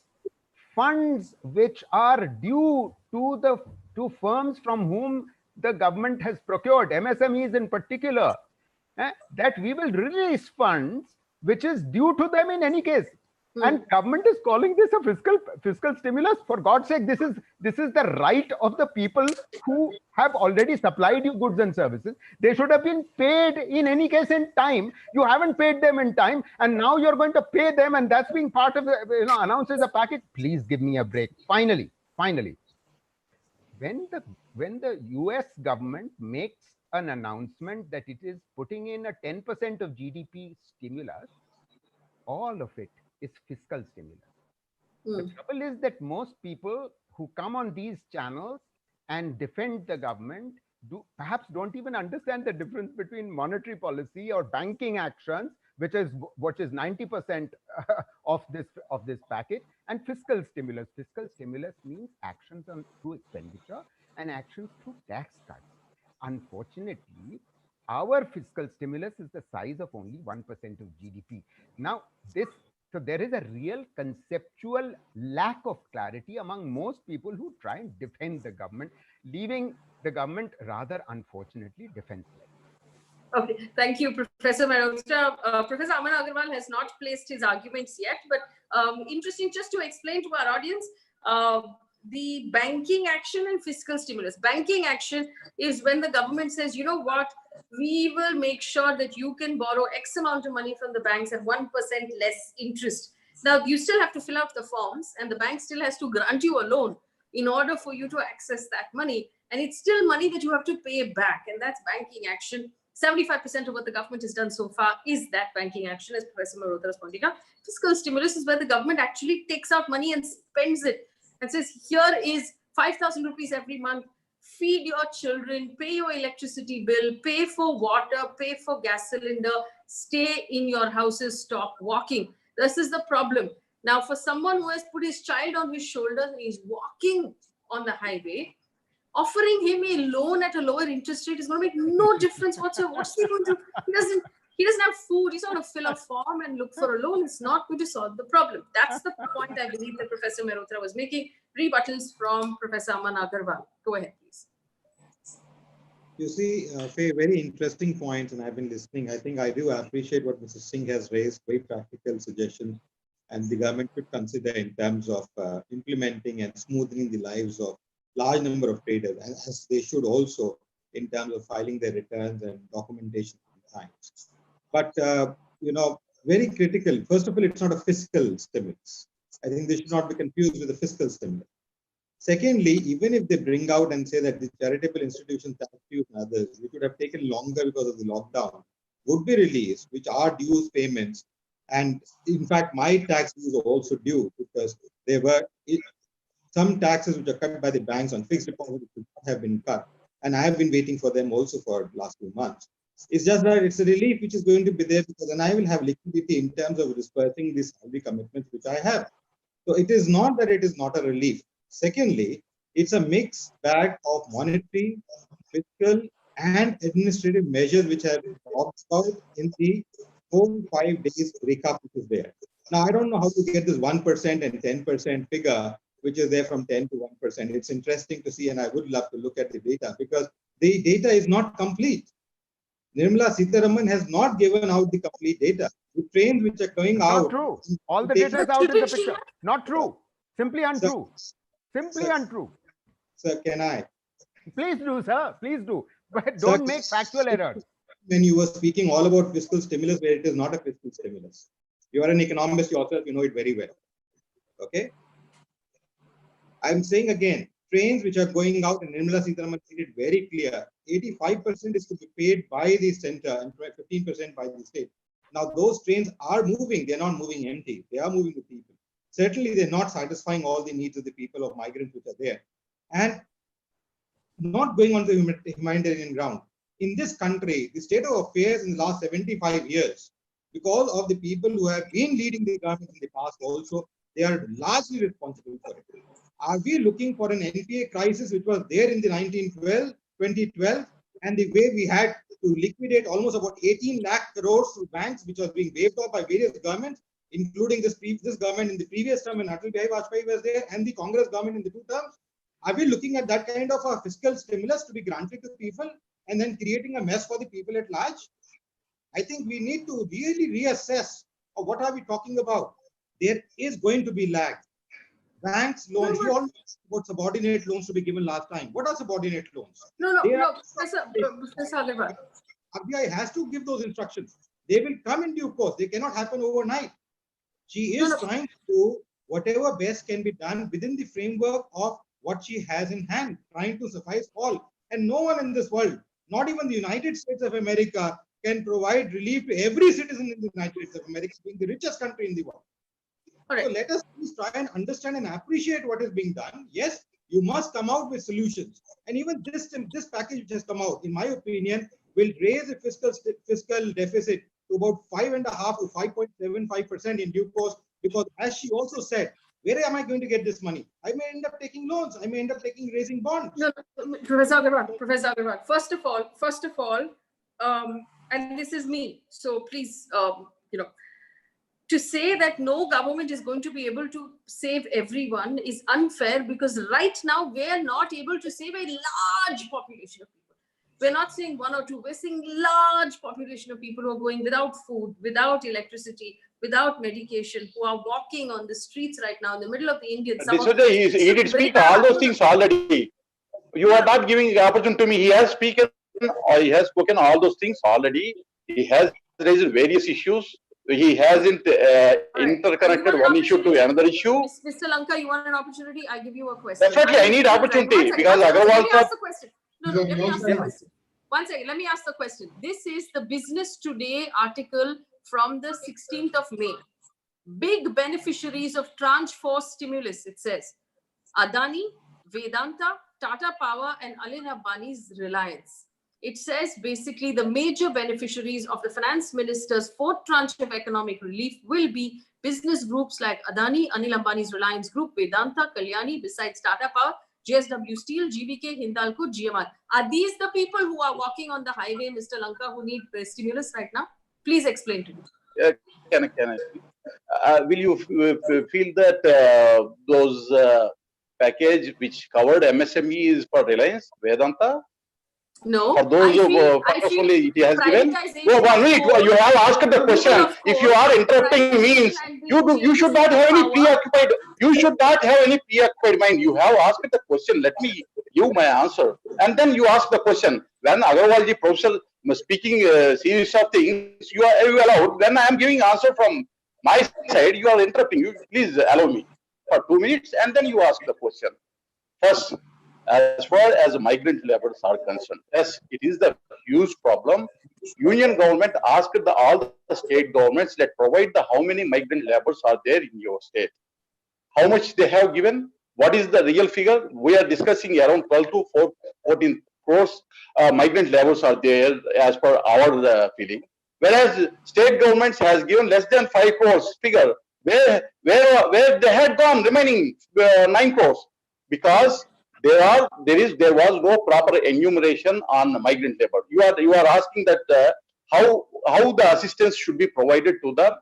funds which are due to firms from whom the government has procured, MSMEs in particular, that we will release funds which is due to them in any case. And government is calling this a fiscal stimulus. For God's sake, this is the right of the people who have already supplied you goods and services. They should have been paid in any case in time. You haven't paid them in time, and now you're going to pay them, and that's being part of the announced as a package. Please give me a break. Finally, when the US government makes an announcement that it is putting in a 10% of GDP stimulus, all of it is fiscal stimulus. The trouble is that most people who come on these channels and defend the government perhaps don't even understand the difference between monetary policy or banking actions which is 90% of this package, and fiscal stimulus. Fiscal stimulus means actions on through expenditure and actions through tax cuts. Unfortunately, our fiscal stimulus is the size of only 1% of GDP. Now, so there is a real conceptual lack of clarity among most people who try and defend the government, leaving the government rather unfortunately defenseless. Okay, thank you, Professor Mehrotra. Professor Aman Agarwal has not placed his arguments yet, but interesting just to explain to our audience, the banking action and fiscal stimulus. Banking action is when the government says, you know what, we will make sure that you can borrow X amount of money from the banks at 1% less interest. Now, you still have to fill out the forms and the bank still has to grant you a loan in order for you to access that money. And it's still money that you have to pay back. And that's banking action. 75% of what the government has done so far is that banking action, as Professor Mehrotra is pointing out. Fiscal stimulus is where the government actually takes out money and spends it and says, here is 5,000 rupees every month, feed your children, pay your electricity bill, pay for water, pay for gas cylinder, stay in your houses, stop walking. This is the problem. Now, for someone who has put his child on his shoulders and he's walking on the highway, offering him a loan at a lower interest rate is going to make no difference whatsoever. What's he going to do? He doesn't have food. He's not going to fill a form and look for a loan. It's not going to solve the problem. That's the point I believe that Professor Mehrotra was making. Rebuttals from Professor Aman Agarwal. Go ahead, please. You see, Faye, very interesting points, and I've been listening. I think I do appreciate what Mr. Singh has raised, very practical suggestions, and the government should consider in terms of implementing and smoothing the lives of large number of traders, as they should also in terms of filing their returns and documentation times. But, very critical. First of all, it's not a fiscal stimulus. I think they should not be confused with the fiscal stimulus. Secondly, even if they bring out and say that the charitable institutions, tax dues and others, which would have taken longer because of the lockdown, would be released, which are dues payments. And in fact, my tax dues are also due because there were some taxes which are cut by the banks on fixed deposits which have been cut. And I have been waiting for them also for the last 2 months. It's just that it's a relief which is going to be there because then I will have liquidity in terms of dispersing these salary commitments which I have. So it is not that it is not a relief. Secondly, it's a mixed bag of monetary, fiscal, and administrative measures which have been talked about in the 4-5 days recap which is there. Now, I don't know how to get this 1% and 10% figure, which is there from 10 to 1%. It's interesting to see, and I would love to look at the data because the data is not complete. Nirmala Sitharaman has not given out the complete data. The trains which are going out. Not true. All the data is out in the picture. Not true. Simply untrue. Simply untrue. Sir, can I? Please do, sir. Please do. But don't make factual errors. When you were speaking all about fiscal stimulus, where it is not a fiscal stimulus. You are an economist yourself, you know it very well. Okay? I'm saying again, trains which are going out, and Nirmala Sitharaman made it very clear, 85% is to be paid by the center and 15% by the state. Now, those trains are moving. They're not moving empty. They are moving with people. Certainly, they're not satisfying all the needs of the people of migrants which are there. And not going on the humanitarian ground. In this country, the state of affairs in the last 75 years, because of the people who have been leading the government in the past also, they are largely responsible for it. Are we looking for an NPA crisis which was there in the 2012, and the way we had to liquidate almost about 18 lakh crores to banks, which was being waived off by various governments, including this government in the previous term when Atal Bihari Vajpayee was there, and the Congress government in the 2 terms? Are we looking at that kind of a fiscal stimulus to be granted to people and then creating a mess for the people at large? I think we need to really reassess what are we talking about. There is going to be lag. Banks loans, you all know about subordinate loans to be given last time. What are subordinate loans? No, Professor Agarwal. RBI has to give those instructions. They will come in due course. They cannot happen overnight. She is trying to do whatever best can be done within the framework of what she has in hand, trying to suffice all. And no one in this world, not even the United States of America, can provide relief to every citizen in the United States of America, being the richest country in the world. Right. So let us please try and understand and appreciate what is being done. Yes, you must come out with solutions. And even this package which has come out, in my opinion, will raise the fiscal deficit to about 5.5 to 5.75% in due course, because as she also said, where am I going to get this money? I may end up taking loans. I may end up raising bonds. No, Professor Agarwal, first of all, and this is me, so please, to say that no government is going to be able to save everyone is unfair, because right now we are not able to save a large population of people. We're not saying one or two, we're saying large population of people who are going without food, without electricity, without medication, who are walking on the streets right now in the middle of the Indian summer. He did speak all those things already. You are not giving the opportunity to me. He has spoken all those things already. He has raised various issues. He hasn't interconnected one issue to another issue. Mr. Lanka, you want an opportunity? I give you a question. Definitely, I need opportunity because Agarwal. Let me ask the question. No, let me ask the question. One second, let me ask the question. This is the Business Today article from the 16th of May. Big beneficiaries of Tranche 4 stimulus, it says. Adani, Vedanta, Tata Power, and Anil Ambani's Reliance. It says basically the major beneficiaries of the finance minister's fourth tranche of economic relief will be business groups like Adani, Anil Ambani's Reliance Group, Vedanta, Kalyani, besides Tata Power, JSW Steel, GVK, Hindalco, GMR. Are these the people who are walking on the highway, Mr. Lanka, who need the stimulus right now? Please explain to me. Can I? Will you feel that those package which covered MSMEs for Reliance, Vedanta? No, for those who purposefully it has given. No, 1 minute. You have asked the question. If you are interrupting means you should not have any preoccupied. You should not have any preoccupied mind. You have asked the question. Let me give my answer, and then you ask the question. When Agarwalji professor speaking series of things, you are allowed. When I am giving answer from my side, you are interrupting. You please allow me for 2 minutes, and then you ask the question. First, as far as migrant laborers are concerned, yes, it is the huge problem. Union government asked all the state governments that provide how many migrant laborers are there in your state. How much they have given? What is the real figure? We are discussing around 12 to 14 crores migrant laborers are there as per our feeling. Whereas state governments has given less than 5 crores figure. Where they had gone remaining 9 crores? Because there was no proper enumeration on migrant labor. You are asking that how the assistance should be provided to the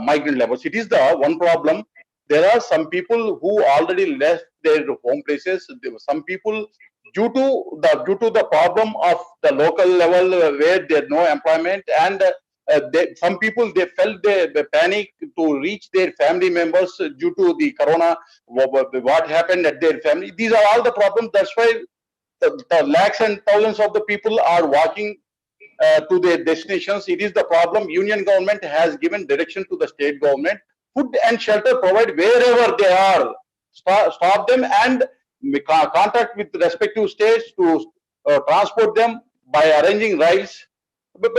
migrant laborers. It is the one problem. There are some people who already left their home places. Some people due to the problem of the local level where there is no employment, and some people they felt the panic to reach their family members due to the corona, what happened at their family. These are all the problems. That's why the lakhs and thousands of the people are walking to their destinations. It is the problem. Union government has given direction to the state government. Food and shelter provide wherever they are. Stop them and contact with respective states to transport them by arranging rides. But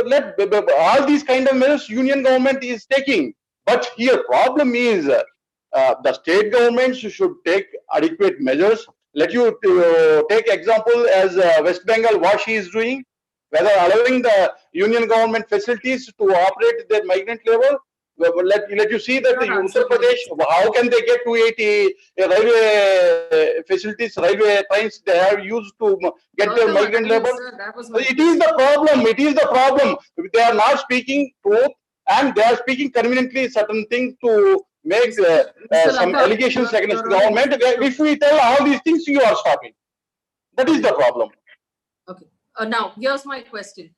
all these kind of measures union government is taking. But here problem is the state governments should take adequate measures. Let you take example as West Bengal, what she is doing, whether allowing the union government facilities to operate their migrant labor. Let you see that the Uttar Pradesh, how can they get 280 railway facilities, railway trains they have used to get their migrant labor? It is the problem. It is the problem. They are not speaking truth, and they are speaking conveniently certain things to make some allegations against the government. If we tell all these things, you are stopping. That is the problem. Okay. Now, here's my question.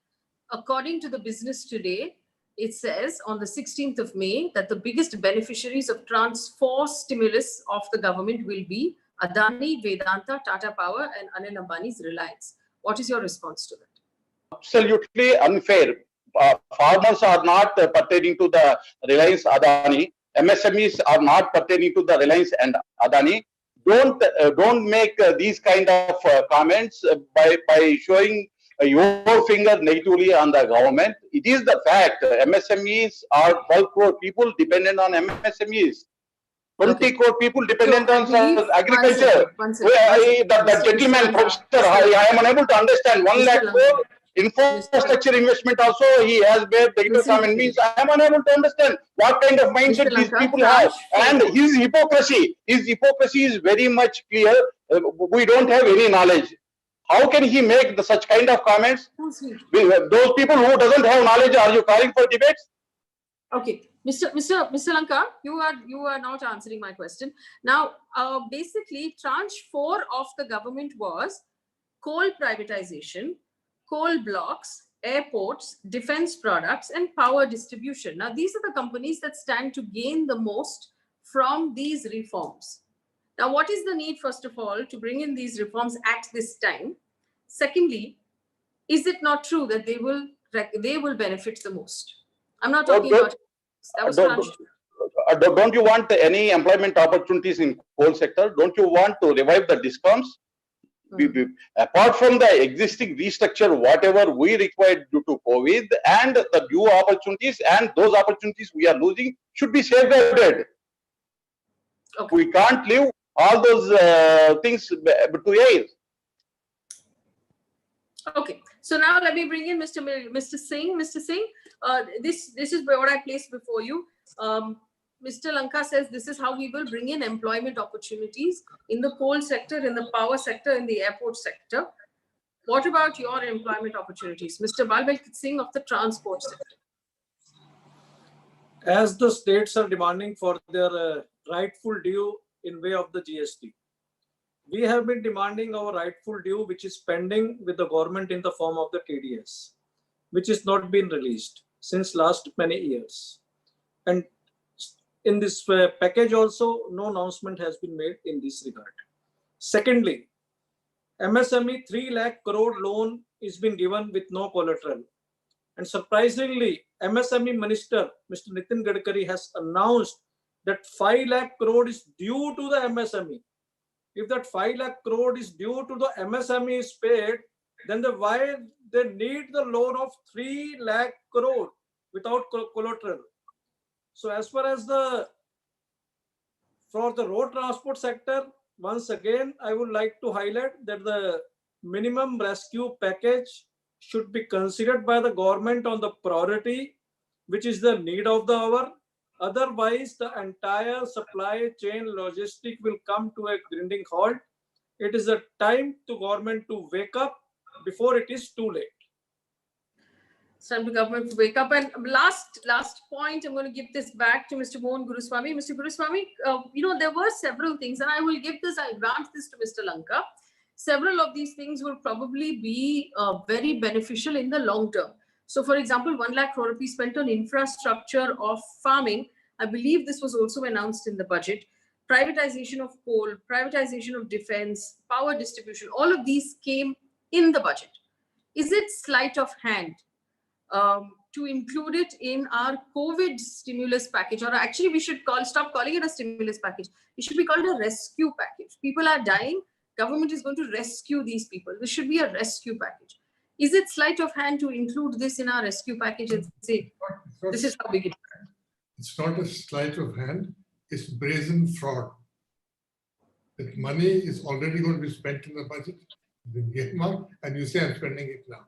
According to the Business Today, it says on the 16th of May that the biggest beneficiaries of Tranche 4 stimulus of the government will be Adani, Vedanta, Tata Power, and Anil Ambani's Reliance. What is your response to that? Absolutely unfair. Farmers are not pertaining to the Reliance Adani. MSMEs are not pertaining to the Reliance and Adani. Don't make these kind of comments by showing your finger negatively on the government. It is the fact. MSMEs are 12 crore people dependent on MSMEs. 20 crore people dependent on agriculture. The gentleman professor, I am unable to understand. 1 lakh crore Infrastructure investment also he has made negative comment. Means I am unable to understand what kind of mindset these people have. And his hypocrisy is very much clear. We don't have any knowledge. How can he make such kind of comments? Those people who doesn't have knowledge, are you calling for debates? Okay, Mr. Lanka, you are not answering my question. Now, basically, tranche 4 of the government was coal privatization, coal blocks, airports, defense products, and power distribution. Now, these are the companies that stand to gain the most from these reforms. Now, what is the need, first of all, to bring in these reforms at this time? Secondly, is it not true that they will benefit the most? I'm not talking about that was tranche 2. Don't you want any employment opportunities in coal sector? Don't you want to revive the discoms? Apart from the existing restructure, whatever we required due to COVID, and the new opportunities, and those opportunities we are losing should be safeguarded. Okay. We can't leave all those things to air. Okay, so now let me bring in Mr. Singh. Mr. Singh, this is what I placed before you. Mr. Lanka says this is how we will bring in employment opportunities in the coal sector, in the power sector, in the airport sector. What about your employment opportunities? Mr. Balbir Singh of the transport sector. As the states are demanding for their rightful due in way of the GST, we have been demanding our rightful due, which is pending with the government in the form of the TDS, which is not been released since last many years. And in this package also, no announcement has been made in this regard. Secondly, MSME 3 lakh crore loan is been given with no collateral. And surprisingly, MSME Minister, Mr. Nitin Gadkari, has announced that 5 lakh crore is due to the MSME. If that 5 lakh crore is due to the MSME is paid, then why they need the loan of 3 lakh crore without collateral? So as far as for the road transport sector, once again, I would like to highlight that the minimum rescue package should be considered by the government on the priority, which is the need of the hour. Otherwise, the entire supply chain logistic will come to a grinding halt. It is a time to government to wake up before it is too late. It's time to government to wake up. And last point, I'm going to give this back to Mr. Mohan Guruswamy. Mr. Guruswamy, there were several things, and I grant this to Mr. Lanka. Several of these things will probably be very beneficial in the long term. So, for example, 1 lakh crore rupees spent on infrastructure of farming. I believe this was also announced in the budget. Privatization of coal, privatization of defense, power distribution, all of these came in the budget. Is it sleight of hand to include it in our COVID stimulus package? Or actually, we should stop calling it a stimulus package. It should be called a rescue package. People are dying. Government is going to rescue these people. This should be a rescue package. Is it sleight of hand to include this in our rescue package and say, this is how we get it? It's not a sleight of hand, it's brazen fraud. That money is already going to be spent in the budget, and you say, I'm spending it now.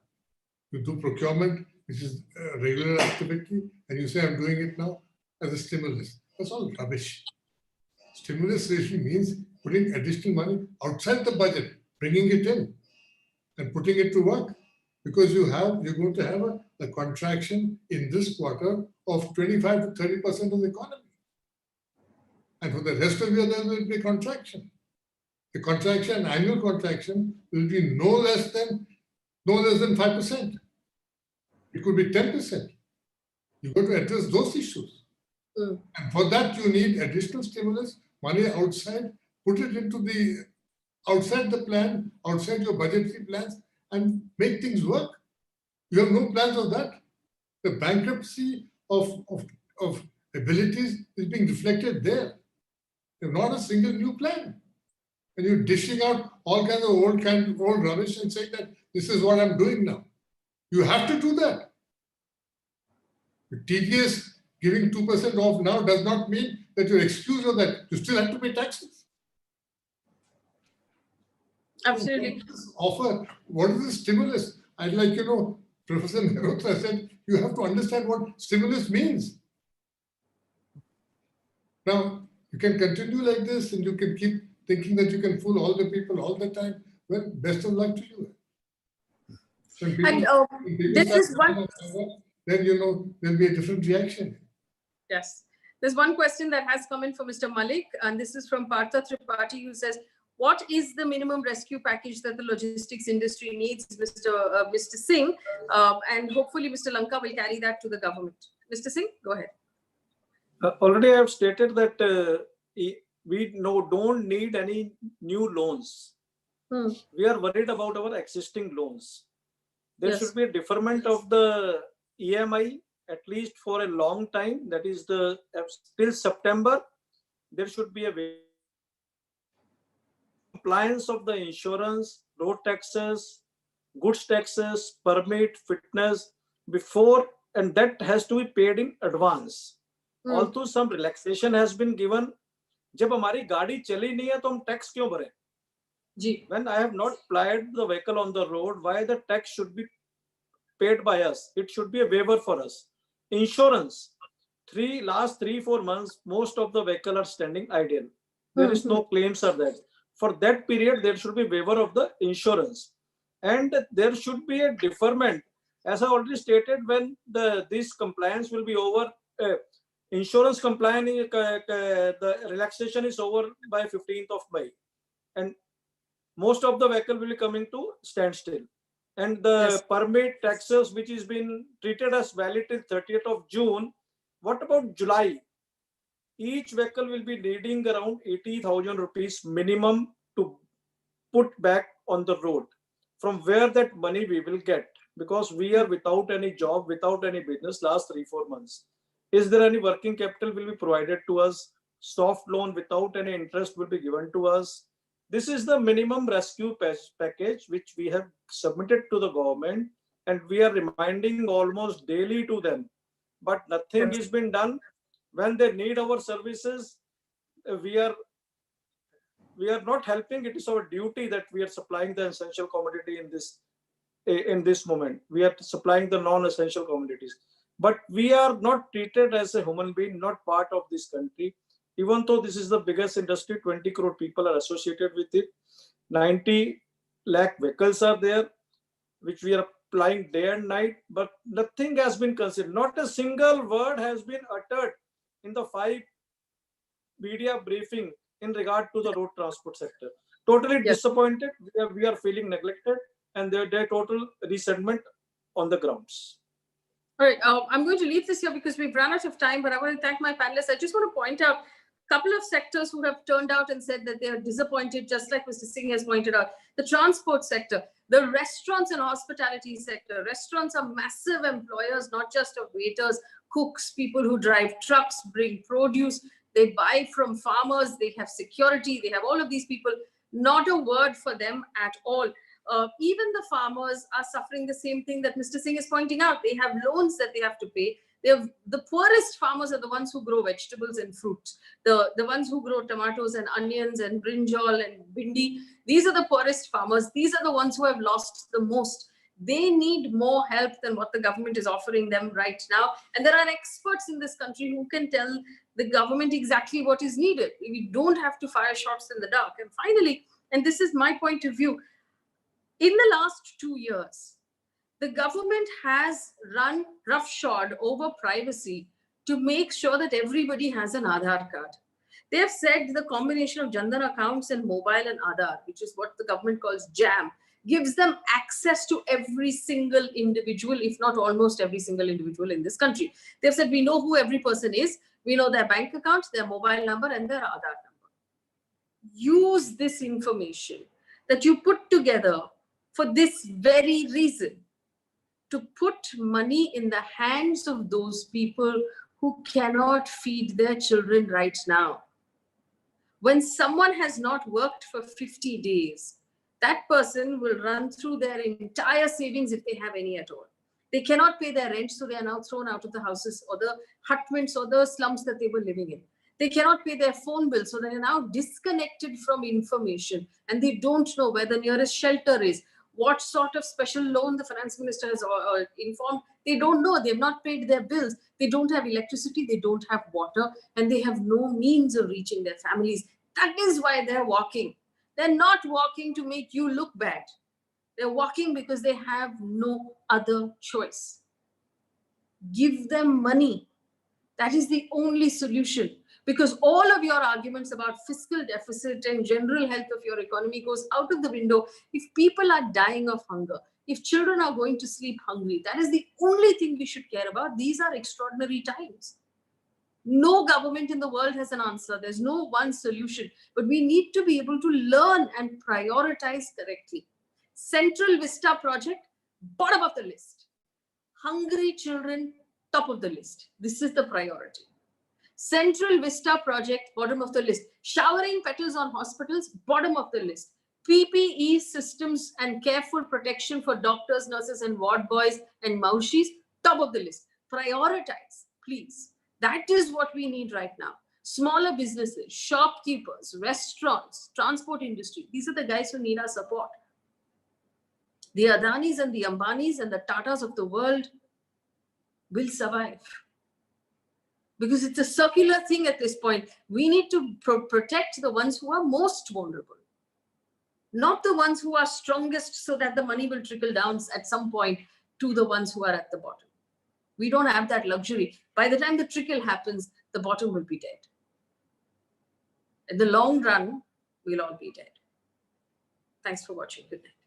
You do procurement, which is a regular activity, and you say, I'm doing it now as a stimulus. That's all rubbish. Stimulus really means putting additional money outside the budget, bringing it in and putting it to work. Because you're going to have a contraction in this quarter of 25 to 30% of the economy. And for the rest of the year, there will be a contraction. The contraction, annual contraction, will be no less than 5%. It could be 10%. You've got to address those issues. And for that, you need additional stimulus, money outside, put it into outside the plan, outside your budgetary plans, and make things work. You have no plans of that. The bankruptcy of abilities is being reflected there. You have not a single new plan. And you're dishing out all kinds of old rubbish and saying that this is what I'm doing now. You have to do that. The TDS giving 2% off now does not mean that you're excused of that. You still have to pay taxes. Absolutely. Offer, what is the stimulus? I'd like, Professor Mehrotra said, you have to understand what stimulus means. Now, you can continue like this and you can keep thinking that you can fool all the people all the time. Well, best of luck to you. When people, this is one. Then, there'll be a different reaction. Yes. There's one question that has come in for Mr. Malik, and this is from Partha Tripathi, who says, what is the minimum rescue package that the logistics industry needs, Mr. Singh? And hopefully Mr. Lanka will carry that to the government. Mr. Singh, go ahead. Already I have stated that we don't need any new loans. We are worried about our existing loans. There should be a deferment of the EMI at least for a long time. That is till September. There should be a compliance of the insurance, road taxes, goods taxes, permit, fitness before, and that has to be paid in advance. Although some relaxation has been given, जब हमारी गाड़ी चली नहीं है तो हम tax क्यों भरें? जी. When I have not plied the vehicle on the road, why the tax should be paid by us? It should be a waiver for us. Insurance, last 3-4 months, most of the vehicle are standing idle. There is no claims are there. For that period, there should be waiver of the insurance, and there should be a deferment. As I already stated, when this compliance will be over, insurance compliance, the relaxation is over by 15th of May, and most of the vehicle will be coming to standstill. And the permit taxes, which is been treated as valid till 30th of June, what about July? Each vehicle will be needing around 80,000 rupees minimum to put back on the road. From where that money we will get? Because we are without any job, without any business last 3-4 months. Is there any working capital will be provided to us? Soft loan without any interest will be given to us. This is the minimum rescue package which we have submitted to the government, and we are reminding almost daily to them. But nothing is been done. When they need our services, we are not helping. It is our duty that we are supplying the essential commodity in this moment. We are supplying the non-essential commodities. But we are not treated as a human being, not part of this country. Even though this is the biggest industry, 20 crore people are associated with it. 90 lakh vehicles are there, which we are applying day and night, but nothing has been considered. Not a single word has been uttered in the 5 media briefing in regard to the road transport sector. Totally disappointed. We are feeling neglected, and their total resentment on the grounds. All right, I'm going to leave this here because we've run out of time, but I want to thank my panelists. I just want to point out a couple of sectors who have turned out and said that they are disappointed, just like Mr. Singh has pointed out. The transport sector, the restaurants and hospitality sector. Restaurants are massive employers, not just of waiters, cooks, people who drive trucks, bring produce, they buy from farmers, they have security, they have all of these people. Not a word for them at all. Even the farmers are suffering the same thing that Mr. Singh is pointing out. They have loans that they have to pay. The poorest farmers are the ones who grow vegetables and fruits. The ones who grow tomatoes and onions and brinjal and bindi. These are the poorest farmers. These are the ones who have lost the most. They need more help than what the government is offering them right now. And there are experts in this country who can tell the government exactly what is needed. We don't have to fire shots in the dark. And finally, and this is my point of view, in the last 2 years, the government has run roughshod over privacy to make sure that everybody has an Aadhaar card. They have said the combination of Jan Dhan accounts and mobile and Aadhaar, which is what the government calls JAM, gives them access to every single individual, if not almost every single individual in this country. They've said, we know who every person is. We know their bank account, their mobile number, and their Aadhaar number. Use this information that you put together for this very reason, to put money in the hands of those people who cannot feed their children right now. When someone has not worked for 50 days, that person will run through their entire savings if they have any at all. They cannot pay their rent, so they are now thrown out of the houses or the hutments or the slums that they were living in. They cannot pay their phone bill, so they are now disconnected from information, and they don't know where the nearest shelter is, what sort of special loan the finance minister has informed. They don't know. They've not paid their bills. They don't have electricity. They don't have water, and they have no means of reaching their families. That is why they're walking. They're not walking to make you look bad. They're walking because they have no other choice. Give them money. That is the only solution. Because all of your arguments about fiscal deficit and general health of your economy goes out of the window if people are dying of hunger, if children are going to sleep hungry. That is the only thing we should care about. These are extraordinary times. No government in the world has an answer. There's no one solution, but we need to be able to learn and prioritize correctly. Central Vista project, bottom of the list. Hungry children, top of the list. This is the priority. Central Vista project, bottom of the list. Showering petals on hospitals, bottom of the list. PPE systems and careful protection for doctors, nurses, and ward boys and maushis, top of the list. Prioritize, please. That is what we need right now. Smaller businesses, shopkeepers, restaurants, transport industry. These are the guys who need our support. The Adanis and the Ambanis and the Tatas of the world will survive. Because it's a circular thing at this point. We need to protect the ones who are most vulnerable, not the ones who are strongest so that the money will trickle down at some point to the ones who are at the bottom. We don't have that luxury. By the time the trickle happens, the bottom will be dead. In the long run, we'll all be dead. Thanks for watching. Good night.